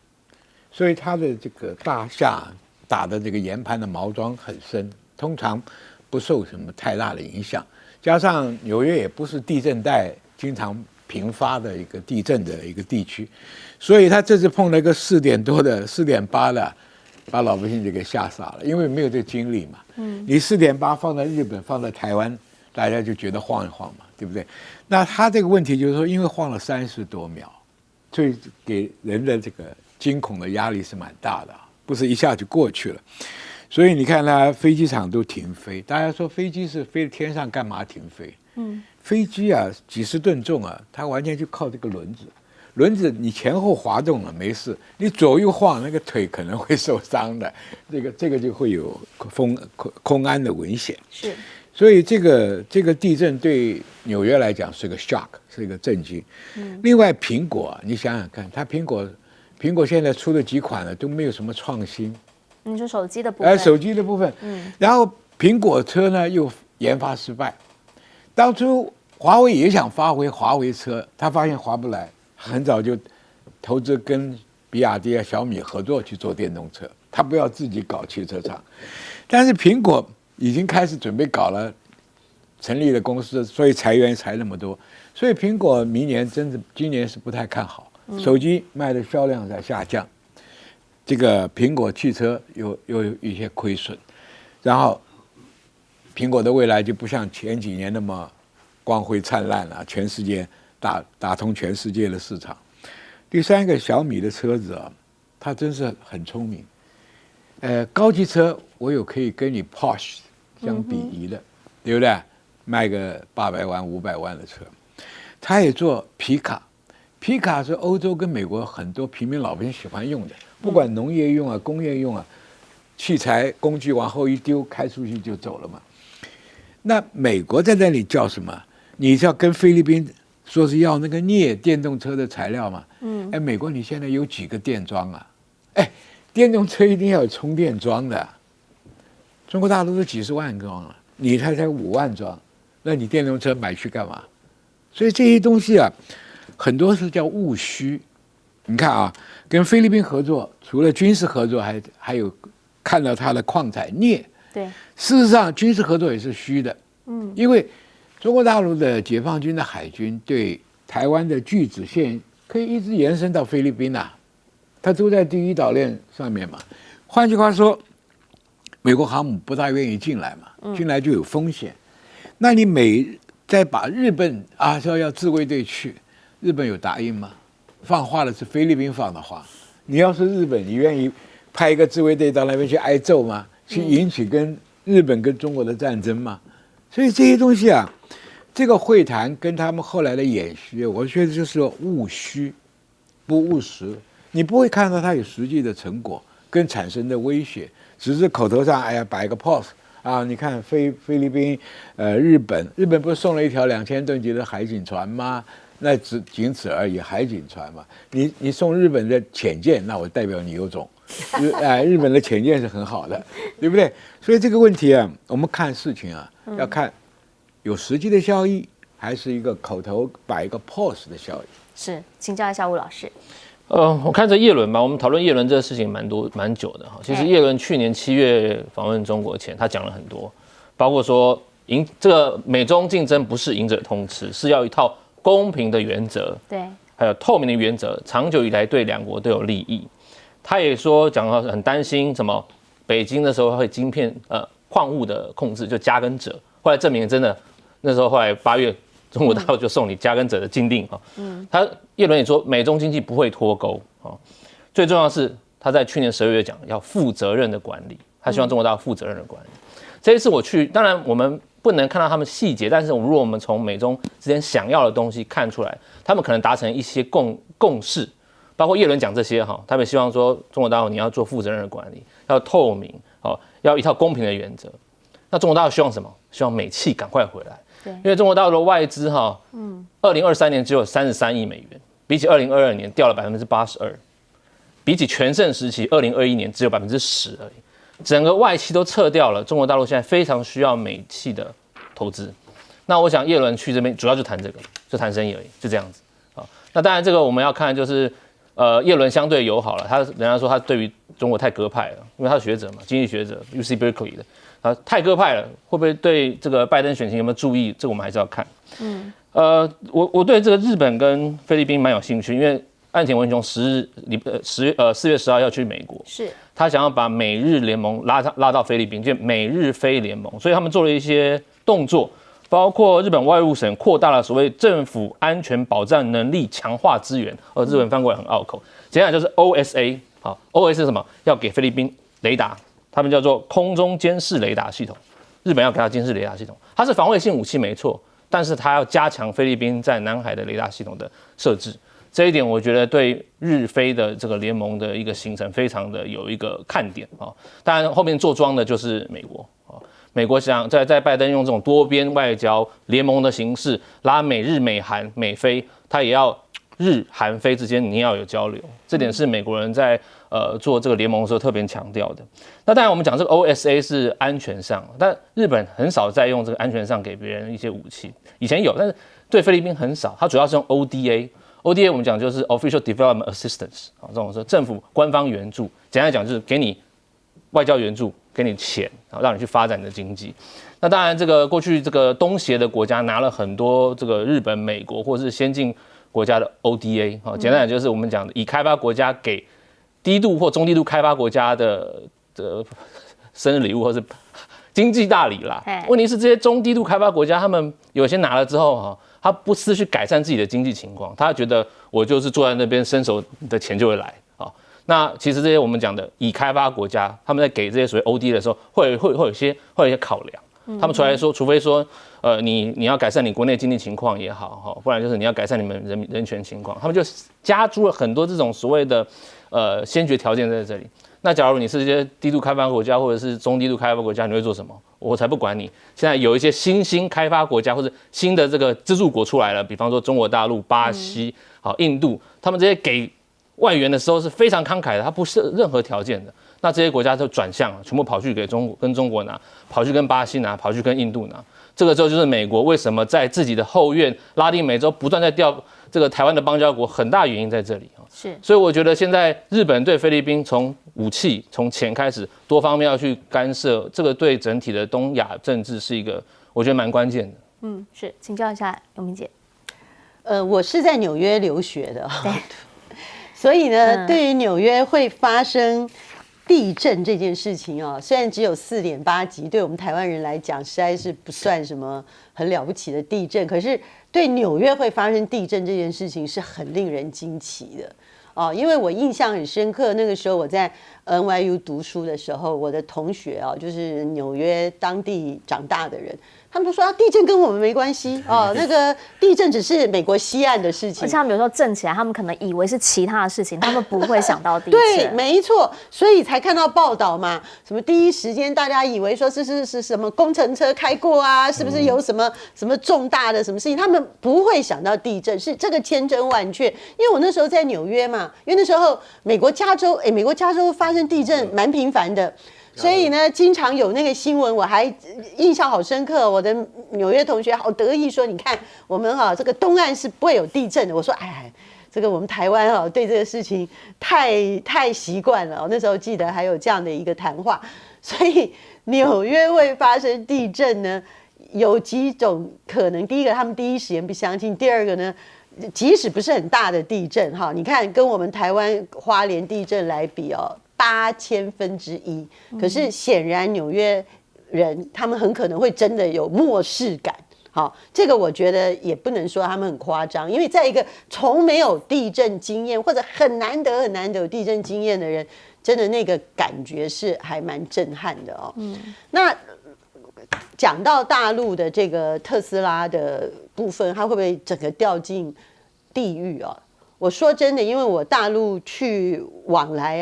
所以它的这个大厦打的这个岩盘的毛桩很深，通常不受什么太大的影响。加上纽约也不是地震带经常频发的一个地震的一个地区，所以他这次碰了一个4点多的、4.8的，把老百姓就给吓傻了，因为没有这个经历嘛。你4.8放在日本、放在台湾，大家就觉得晃一晃嘛，对不对？那他这个问题就是说，因为晃了30多秒，所以给人的这个惊恐的压力是蛮大的，不是一下就过去了。所以你看呢，飞机场都停飞。大家说飞机是飞天上，干嘛停飞？飞机啊，几十吨重啊，它完全就靠这个轮子。轮子你前后滑动了没事，你左右晃，那个腿可能会受伤的。这个就会有空安的危险。是。所以这个地震对纽约来讲是个 shock， 是一个震惊。另外苹果啊，你想想看，它苹果现在出的几款呢都没有什么创新。你说手机的部分？手机的部分。然后苹果车呢又研发失败。当初华为也想发挥华为车，他发现划不来，很早就投资跟比亚迪啊、小米合作去做电动车，他不要自己搞汽车厂。但是苹果已经开始准备搞了，成立了公司，所以裁员裁那么多。所以苹果今年是不太看好。手机卖的销量在下降，这个苹果汽车有一些亏损，然后苹果的未来就不像前几年那么光辉灿烂了，全世界打通全世界的市场。第三个，小米的车子啊，它真是很聪明。高级车我有可以跟你 Porsche 相比拟的，对不对？卖个800万、500万的车，它也做皮卡。皮卡是欧洲跟美国很多平民老百姓喜欢用的，不管农业用啊、工业用啊，器材工具往后一丢，开出去就走了嘛。那美国在那里叫什么？你是要跟菲律宾说是要那个镍电动车的材料嘛？美国你现在有几个电桩啊？电动车一定要有充电桩的。中国大陆都几十万桩啊，你才5万桩，那你电动车买去干嘛？所以这些东西啊，很多是叫务虚。你看啊，跟菲律宾合作，除了军事合作，还有看到它的矿产镍。对，事实上军事合作也是虚的。因为中国大陆的解放军的海军对台湾的巨子线可以一直延伸到菲律宾啊，它都在第一岛链上面嘛。换句话说，美国航母不大愿意进来嘛，进来就有风险。那你再把日本啊说要自卫队去，日本有答应吗？放话的是菲律宾放的话。你要是日本，你愿意派一个自卫队到那边去挨揍吗？去引起跟日本跟中国的战争吗？所以这些东西啊，这个会谈跟他们后来的演习，我觉得就是务虚不务实。你不会看到它有实际的成果跟产生的威胁，只是口头上摆个 pose 啊。你看菲律宾、日本不是送了一条2000吨级的海警船吗？那仅此而已，海警船嘛。你送日本的潜舰，那我代表你有种。日本的潜舰是很好的，对不对？所以这个问题啊，我们看事情啊，要看有实际的效益，还是一个口头摆一个 pose 的效益。是，请教一下吴老师。我看这叶伦吧，我们讨论叶伦这个事情蛮久的哈。其实叶伦去年7月访问中国前，他讲了很多，包括说这个美中竞争不是赢者通吃，是要一套公平的原则，对，还有透明的原则，长久以来对两国都有利益。他也说讲到很担心什么北京的时候会晶片矿物的控制，就加耕者，后来证明真的，那时候后来8月。中国大陆就送你加耕者的禁令啊，叶伦也说美中经济不会脱钩啊，最重要的是他在去年12月讲要负责任的管理，他希望中国大陆负责任的管理。这一次我去，当然我们不能看到他们细节，但是如果我们从美中之间想要的东西看出来，他们可能达成一些共识，包括叶伦讲这些哈，他们希望说中国大陆你要做负责任的管理，要透明哦，要一套公平的原则。那中国大陆希望什么？希望美气赶快回来。因为中国大陆的外资2023年只有33亿美元，比起2022年掉了82%，比起全盛时期2021年只有10%而已，整个外企都撤掉了。中国大陆现在非常需要美企的投资。那我想叶伦去这边主要就谈这个，就谈生意而已，就这样子啊。那当然这个我们要看就是叶伦相对友好了，人家说他对于中国太鸽派了，因为他是学者嘛，经济学者 UC Berkeley 的。太鸽派了，会不会对这个拜登选情有没有注意？这个我们还是要看。我对这个日本跟菲律宾蛮有兴趣，因为岸田文雄4月10号要去美国，是他想要把美日联盟拉到菲律宾，就美日菲联盟，所以他们做了一些动作，包括日本外务省扩大了所谓政府安全保障能力强化资源，日本翻过来很拗口，简单讲就是 OSA。好 ，OSA 是什么？要给菲律宾雷达。他们叫做空中监视雷达系统，日本要给它监视雷达系统，它是防卫性武器没错，但是它要加强菲律宾在南海的雷达系统的设置，这一点我觉得对日菲的这个联盟的一个形成非常的有一个看点啊。当然后面做庄的就是美国啊，美国想在拜登用这种多边外交联盟的形式拉美日美韩美菲，他也要日韩菲之间你要有交流，这点是美国人在做这个联盟的时候特别强调的。那当然我们讲这个 OSA 是安全上，但日本很少在用这个安全上给别人一些武器，以前有，但是对菲律宾很少，它主要是用 ODA 我们讲就是 Official Development Assistance 啊，这种是政府官方援助，简单讲就是给你外交援助，给你钱，让你去发展你的经济。那当然这个过去这个东协的国家拿了很多这个日本、美国或者是先进国家的 ODA 啊，简单讲就是我们讲的已开发国家给低度或中低度开发国家的生日礼物或是经济大礼啦。问题是这些中低度开发国家，他们有些拿了之后哈，他不思去改善自己的经济情况，他觉得我就是坐在那边伸手的钱就会来啊。那其实这些我们讲的已开发国家，他们在给这些所谓 ODA 的时候，会有一些考量。他们出来说，除非说你要改善你国内经济情况也好哈，不然就是你要改善你们人权情况，他们就加诸了很多这种所谓的先决条件在这里。那假如你是这些低度开发国家或者是中低度开发国家，你会做什么？我才不管你。现在有一些新兴开发国家或者新的这个资助国出来了，比方说中国大陆、巴西、印度，他们这些给外援的时候是非常慷慨的，他不设任何条件的。那这些国家就转向了，全部跑去跟中国拿，跑去跟巴西拿，跑去跟印度拿。这个时候就是美国为什么在自己的后院拉丁美洲不断在调这个台湾的邦交国，很大原因在这里。是，所以我觉得现在日本对菲律宾从武器、从钱开始，多方面要去干涉，这个对整体的东亚政治是一个我觉得蛮关键的。是，请教一下永明姐。我是在纽约留学的，所以呢，对于纽约会发生地震这件事情啊，虽然只有4.8级，对我们台湾人来讲实在是不算什么很了不起的地震，可是对纽约会发生地震这件事情是很令人惊奇的哦。因为我印象很深刻，那个时候我在 NYU 读书的时候，我的同学啊，就是纽约当地长大的人，他们都说地震跟我们没关系哦，那个地震只是美国西岸的事情。而且他们有时候震起来，他们可能以为是其他的事情，他们不会想到地震。对，没错，所以才看到报道嘛，什么第一时间大家以为说是什么工程车开过啊，是不是有什么重大的什么事情？他们不会想到地震，是这个千真万确。因为我那时候在纽约嘛，嘛，因为那时候美国加州发生地震蛮频繁的。所以呢，经常有那个新闻，我还印象好深刻。我的纽约同学好得意说：“你看，我们这个东岸是不会有地震的。”我说：“哎，这个我们台湾对这个事情太习惯了。”那时候记得还有这样的一个谈话。所以纽约会发生地震呢，有几种可能。第一个，他们第一时间不相信；第二个呢，即使不是很大的地震你看跟我们台湾花莲地震来比8000分之一，可是显然纽约人他们很可能会真的有漠视感。好，这个我觉得也不能说他们很夸张，因为在一个从没有地震经验或者很难得有地震经验的人，真的那个感觉是还蛮震撼的那讲到大陆的这个特斯拉的部分，它会不会整个掉进地狱我说真的，因为我大陆去往来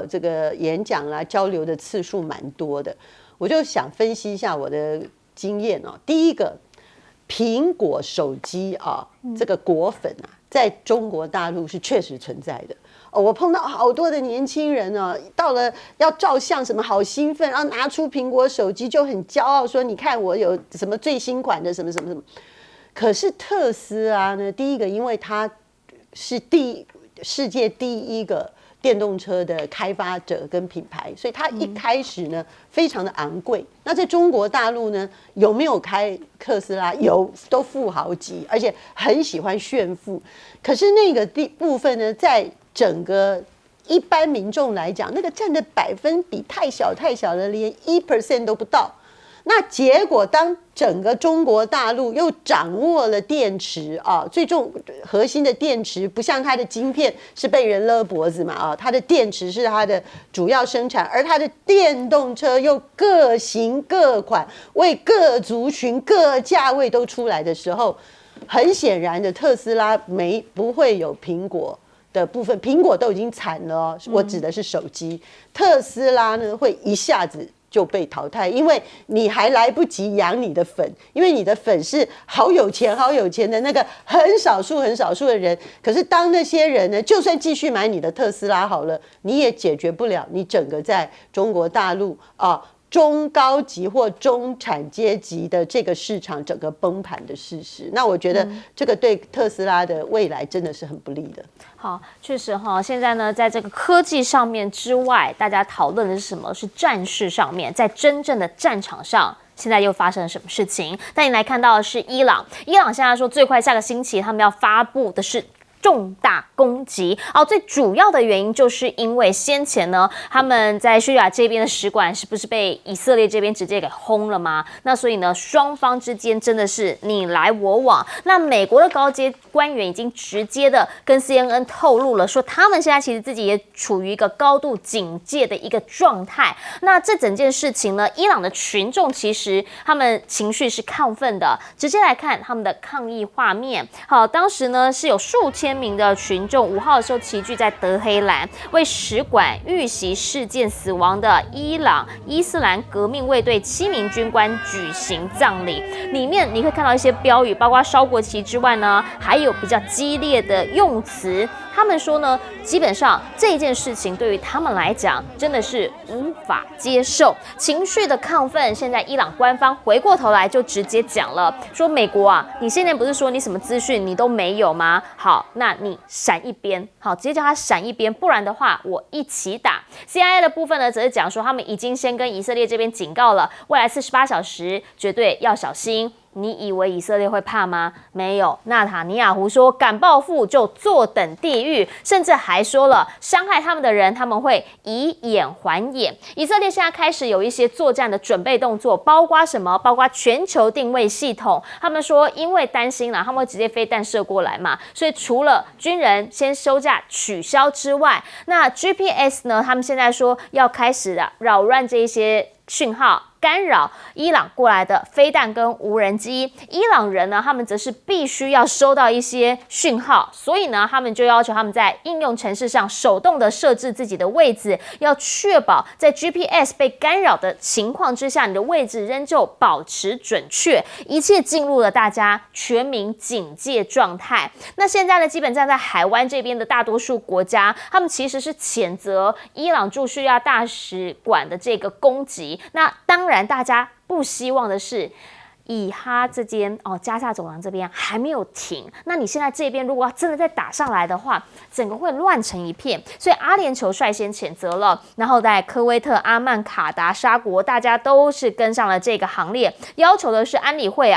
这个演讲交流的次数蛮多的，我就想分析一下我的经验第一个，苹果手机这个果粉在中国大陆是确实存在的我碰到好多的年轻人到了要照相什么好兴奋，然后拿出苹果手机就很骄傲说：“你看我有什么最新款的什么什么什么。”可是特斯拉呢，第一个因为它是世界第一个电动车的开发者跟品牌，所以它一开始呢非常的昂贵。那在中国大陆呢，有没有开特斯拉？有，都富豪级，而且很喜欢炫富。可是那个部分呢，在整个一般民众来讲，那个占的百分比太小了，连1% 都不到。那结果，当整个中国大陆又掌握了电池最核心的电池，不像它的晶片是被人勒脖子嘛它的电池是它的主要生产，而它的电动车又各型各款，为各族群、各价位都出来的时候，很显然的，特斯拉不会有苹果的部分，苹果都已经惨了我指的是手机，特斯拉呢会一下子就被淘汰，因为你还来不及养你的粉，因为你的粉是好有钱的那个很少数的人。可是当那些人呢，就算继续买你的特斯拉好了，你也解决不了你整个在中国大陆中高级或中产阶级的这个市场整个崩盘的事实。那我觉得这个对特斯拉的未来真的是很不利的。好，确实现在呢，在这个科技上面之外，大家讨论的是什么？是战事上面，在真正的战场上，现在又发生了什么事情？带你来看到的是伊朗现在说最快下个星期他们要发布的是重大攻击最主要的原因就是因为先前呢，他们在叙利亚这边的使馆是不是被以色列这边直接给轰了吗？那所以呢，双方之间真的是你来我往。那美国的高阶官员已经直接的跟 CNN 透露了，说他们现在其实自己也处于一个高度警戒的一个状态。那这整件事情呢，伊朗的群众其实他们情绪是亢奋的，直接来看他们的抗议画面。好，当时呢是有数千名的群众5号的时候齐聚在德黑兰，为使馆遇袭事件死亡的伊朗伊斯兰革命卫队7名军官举行葬礼。里面你可以看到一些标语，包括烧国旗之外呢，还有比较激烈的用词。他们说呢，基本上这件事情对于他们来讲真的是无法接受，情绪的亢奋。现在伊朗官方回过头来就直接讲了，说美国你现在不是说你什么资讯你都没有吗？好，那你闪一边，好，直接叫他闪一边，不然的话我一起打。CIA 的部分呢，则是讲说他们已经先跟以色列这边警告了，未来48小时绝对要小心。你以为以色列会怕吗？没有。纳塔尼亚胡说，敢报复就坐等地狱，甚至还说了伤害他们的人，他们会以眼还眼。以色列现在开始有一些作战的准备动作，包括什么？包括全球定位系统。他们说，因为担心他们会直接飞弹射过来嘛，所以除了军人先休假取消之外，那 GPS 呢？他们现在说要开始扰乱这一些讯号。干扰伊朗过来的飞弹跟无人机。伊朗人呢，他们则是必须要收到一些讯号，所以呢，他们就要求他们在应用程式上手动的设置自己的位置，要确保在 GPS 被干扰的情况之下，你的位置仍旧保持准确，一切进入了大家全民警戒状态。那现在呢，基本上在海湾这边的大多数国家，他们其实是谴责伊朗驻叙利亚大使馆的这个攻击。那当然，大家不希望的是，以哈这边加萨走廊这边还没有停，那你现在这边如果要真的再打上来的话，整个会乱成一片。所以阿联酋率先谴责了，然后在科威特、阿曼、卡达、沙国，大家都是跟上了这个行列，要求的是安理会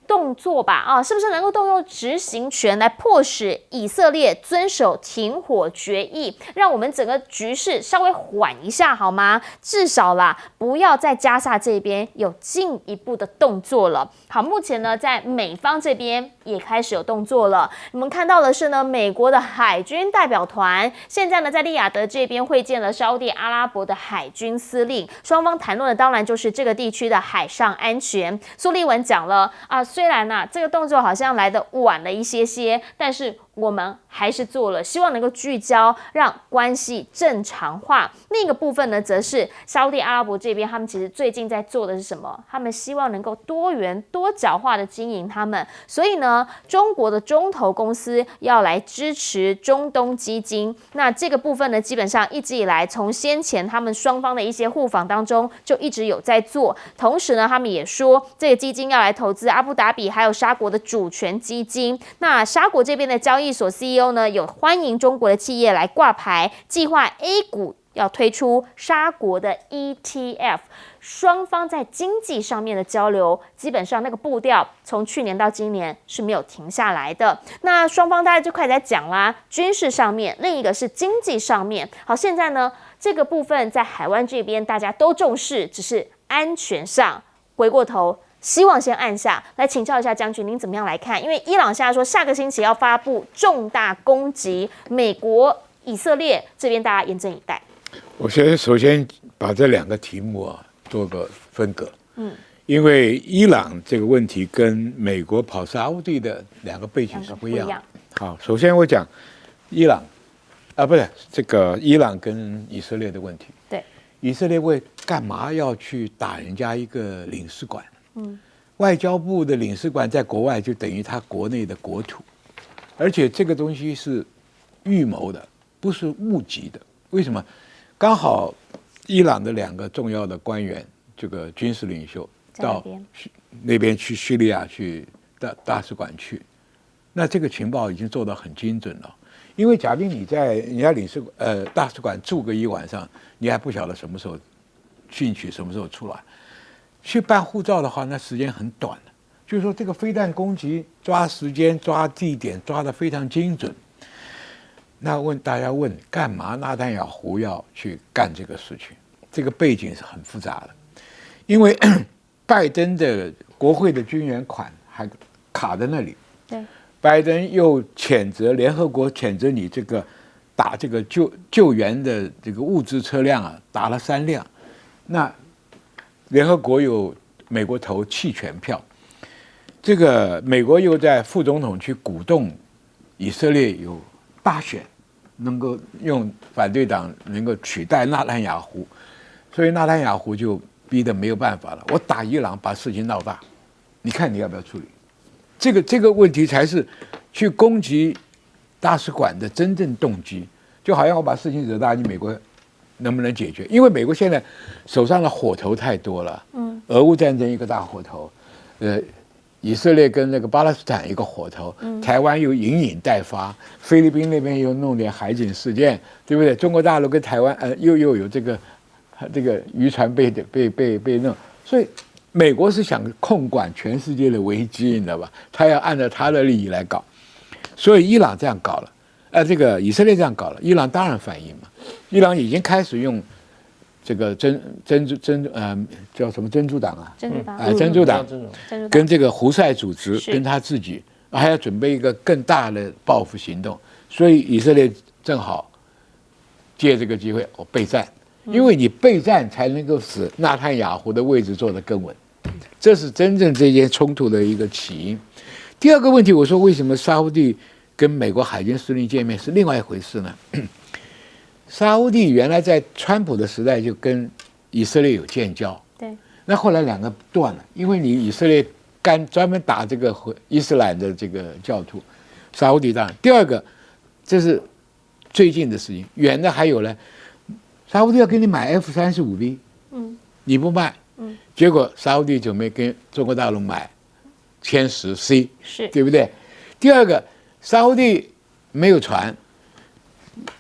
动作吧，是不是能够动用执行权来迫使以色列遵守停火决议，让我们整个局势稍微缓一下好吗？至少啦，不要在加萨这边有进一步的动作了。好，目前呢，在美方这边也开始有动作了。你们看到的是呢，美国的海军代表团现在呢，在利雅得这边会见了沙地阿拉伯的海军司令，双方谈论的当然就是这个地区的海上安全。苏利文讲了虽然这个动作好像来得晚了一些，但是我们还是做了，希望能够聚焦，让关系正常化。另一个部分呢，则是沙地阿拉伯这边，他们其实最近在做的是什么？他们希望能够多元多角化的经营他们，所以呢，中国的中投公司要来支持中东基金。那这个部分呢，基本上一直以来，从先前他们双方的一些互访当中，就一直有在做。同时呢，他们也说这个基金要来投资阿布达比还有沙国的主权基金。那沙国这边的交易所 CEO 呢，有欢迎中国的企业来挂牌，计划 A 股要推出沙国的 ETF。双方在经济上面的交流，基本上那个步调从去年到今年是没有停下来的。那双方大家就开始在讲啦，军事上面，另一个是经济上面。好，现在呢，这个部分在海湾这边大家都重视，只是安全上回过头。希望先按下来请教一下将军，您怎么样来看？因为伊朗现在说下个星期要发布重大攻击美国、以色列这边，大家严阵以待。我首先把这两个题目做个分隔，因为伊朗这个问题跟美国跑沙烏地的两个背景是不一样的。好，首先我讲伊朗不是这个伊朗跟以色列的问题。对，以色列为干嘛要去打人家一个领事馆？外交部的领事馆在国外就等于他国内的国土，而且这个东西是预谋的，不是误击的。为什么？刚好伊朗的两个重要的官员，这个军事领袖到那边去叙利亚去大使馆去，那这个情报已经做得很精准了。因为假定你在人家大使馆住个一晚上，你还不晓得什么时候进去，什么时候出来。去办护照的话，那时间很短的。就是说，这个飞弹攻击抓时间、抓地点抓得非常精准。那大家问，干嘛纳坦雅胡要去干这个事情？这个背景是很复杂的，因为拜登的国会的军援款还卡在那里。对，拜登又谴责联合国谴责你这个打这个救援的这个物资车辆打了3辆，那联合国有美国投弃权票，这个美国又在副总统去鼓动以色列有大选，能够用反对党能够取代纳坦雅胡，所以纳坦雅胡就逼得没有办法了，我打伊朗把事情闹大，你看你要不要处理？这个问题才是去攻击大使馆的真正动机，就好像我把事情惹大，你美国能不能解决？因为美国现在手上的火头太多了，俄乌战争一个大火头，以色列跟那个巴勒斯坦一个火头，台湾又隐隐待发，菲律宾那边又弄点海警事件，对不对？中国大陆跟台湾又有这个渔船被弄，所以美国是想控管全世界的危机，你知道吧？他要按照他的利益来搞，所以伊朗这样搞了。这个以色列这样搞了，伊朗当然反应嘛。伊朗已经开始用这个叫什么珍珠党珍珠党跟这个胡塞组织跟他自己还要准备一个更大的报复行动，所以以色列正好借这个机会备战，因为你备战才能够使纳坦雅胡的位置坐得更稳，这是真正这件冲突的一个起因。第二个问题，我说为什么沙烏地跟美国海军司令见面是另外一回事呢？沙烏地原来在川普的时代就跟以色列有建交，对，那后来两个断了，因为你以色列专门打这个伊斯兰的这个教徒，沙烏地当然。第二个，这是最近的事情，远的还有呢，沙烏地要给你买 F-35B， 你不卖，结果沙烏地准备跟中国大陆买歼10C， 是对不对？第二个，沙烏地没有船，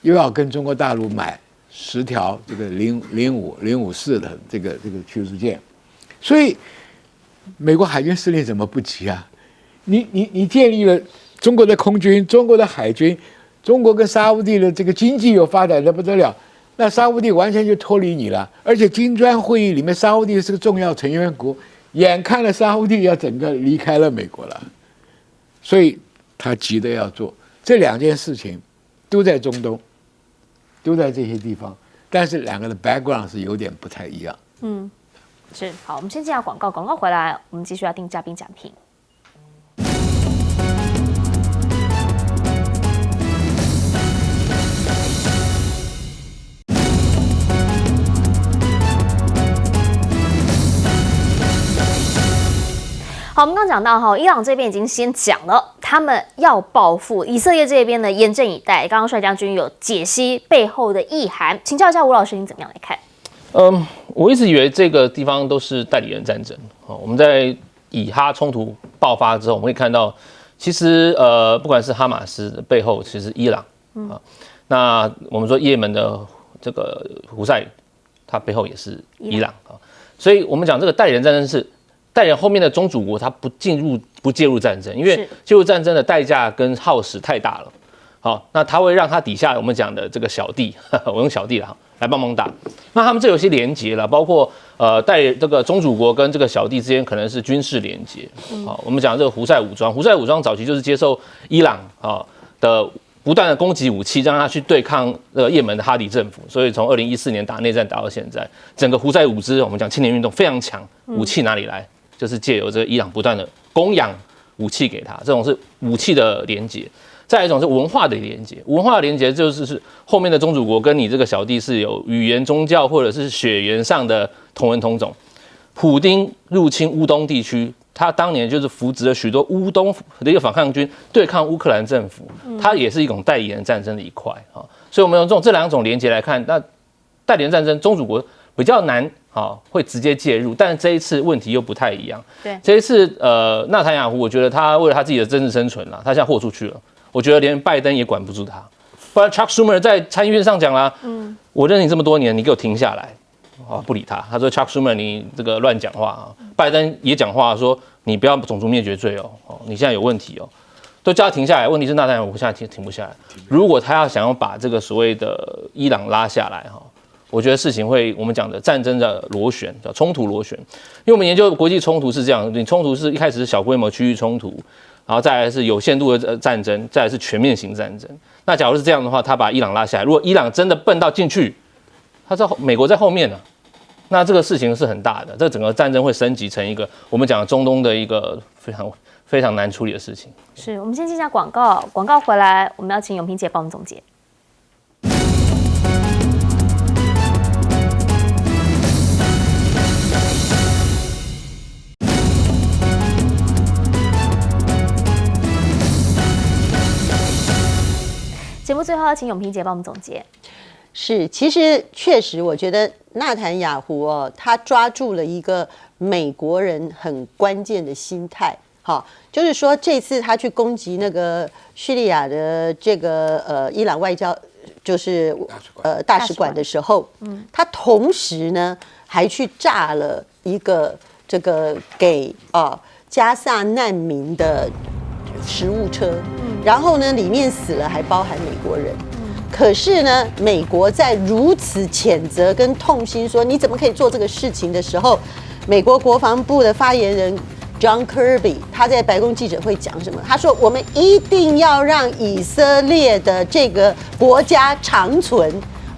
又要跟中国大陆买10条这个054的这个驱逐舰，所以美国海军司令怎么不急啊？你建立了中国的空军、中国的海军，中国跟沙烏地的这个经济又发展得不得了，那沙烏地完全就脱离你了。而且金砖会议里面，沙烏地是个重要成员国，眼看了沙烏地要整个离开了美国了，所以他急得要做这两件事情，都在中东，都在这些地方，但是两个的 background 是有点不太一样。是好，我们先进下广告，广告回来，我们继续要听嘉宾讲评。好，我们刚讲到哈，伊朗这边已经先讲了，他们要报复以色列这边呢，严阵以待。刚刚帅将军有解析背后的意涵，请教一下吴老师，你怎么样来看？我一直以为这个地方都是代理人战争。我们在以哈冲突爆发之后，我们会看到，其实不管是哈马斯的背后，其实伊朗啊，那我们说也门的这个胡塞，它背后也是伊朗啊，所以我们讲这个代理人战争是。代理人后面的宗主国，他不介入战争，因为介入战争的代价跟耗时太大了。好，那他会让他底下我们讲的这个小弟，我用小弟了来帮忙打。那他们这有些连结了，包括这个宗主国跟这个小弟之间可能是军事连结。好，我们讲这个胡塞武装，胡塞武装早期就是接受伊朗的不断的攻击武器，让他去对抗也门的哈迪政府。所以从2014年打内战打到现在，整个胡塞武支我们讲青年运动非常强，武器哪里来？就是借由这个伊朗不断的供养武器给他，这种是武器的连结。再来一种是文化的连结，文化的连结就是后面的宗主国跟你这个小弟是有语言、宗教或者是血缘上的同文同种。普丁入侵乌东地区，他当年就是扶植了许多乌东的一个反抗军对抗乌克兰政府，他也是一种代理人战争的一块啊。所以我们用这两种连结来看，那代理人战争宗主国比较难。会直接介入，但是这一次问题又不太一样。对，这一次纳坦雅胡，我觉得他为了他自己的政治生存啦，他现在豁出去了。我觉得连拜登也管不住他。不然 Chuck Schumer 在参议院上讲啦，我认识你这么多年，你给我停下来。不理他，他说 Chuck Schumer 你这个乱讲话啊。拜登也讲话说你不要种族灭绝罪哦，你现在有问题哦，都叫他停下来。问题是纳坦雅胡现在停不下来。如果他要想要把这个所谓的伊朗拉下来哈。我觉得事情会，我们讲的战争的螺旋，叫冲突螺旋。因为我们研究国际冲突是这样，你冲突是一开始是小规模区域冲突，然后再来是有限度的战争，再来是全面型战争。那假如是这样的话，他把伊朗拉下来，如果伊朗真的笨到进去，他在美国在后面呢，那这个事情是很大的，这整个战争会升级成一个我们讲中东的一个非常难处理的事情。是我们先进一下广告，广告回来，我们要请永平姐帮我们总结。节目最后要请永平姐帮我们总结。是，其实确实，我觉得纳坦雅胡他抓住了一个美国人很关键的心态，就是说这次他去攻击那个叙利亚的这个伊朗外交就是大使馆的时候，他同时呢还去炸了一个这个给加萨难民的食物车。然后呢，里面死了还包含美国人。可是呢，美国在如此谴责跟痛心说你怎么可以做这个事情的时候，美国国防部的发言人 John Kirby 他在白宫记者会讲什么？他说我们一定要让以色列的这个国家长存，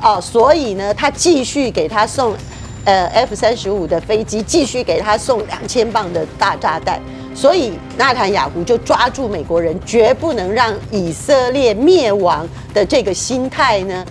哦，所以呢，他继续给他送F-35的飞机，继续给他送2000磅的大炸弹。所以纳坦雅胡就抓住美国人绝不能让以色列灭亡的这个心态呢，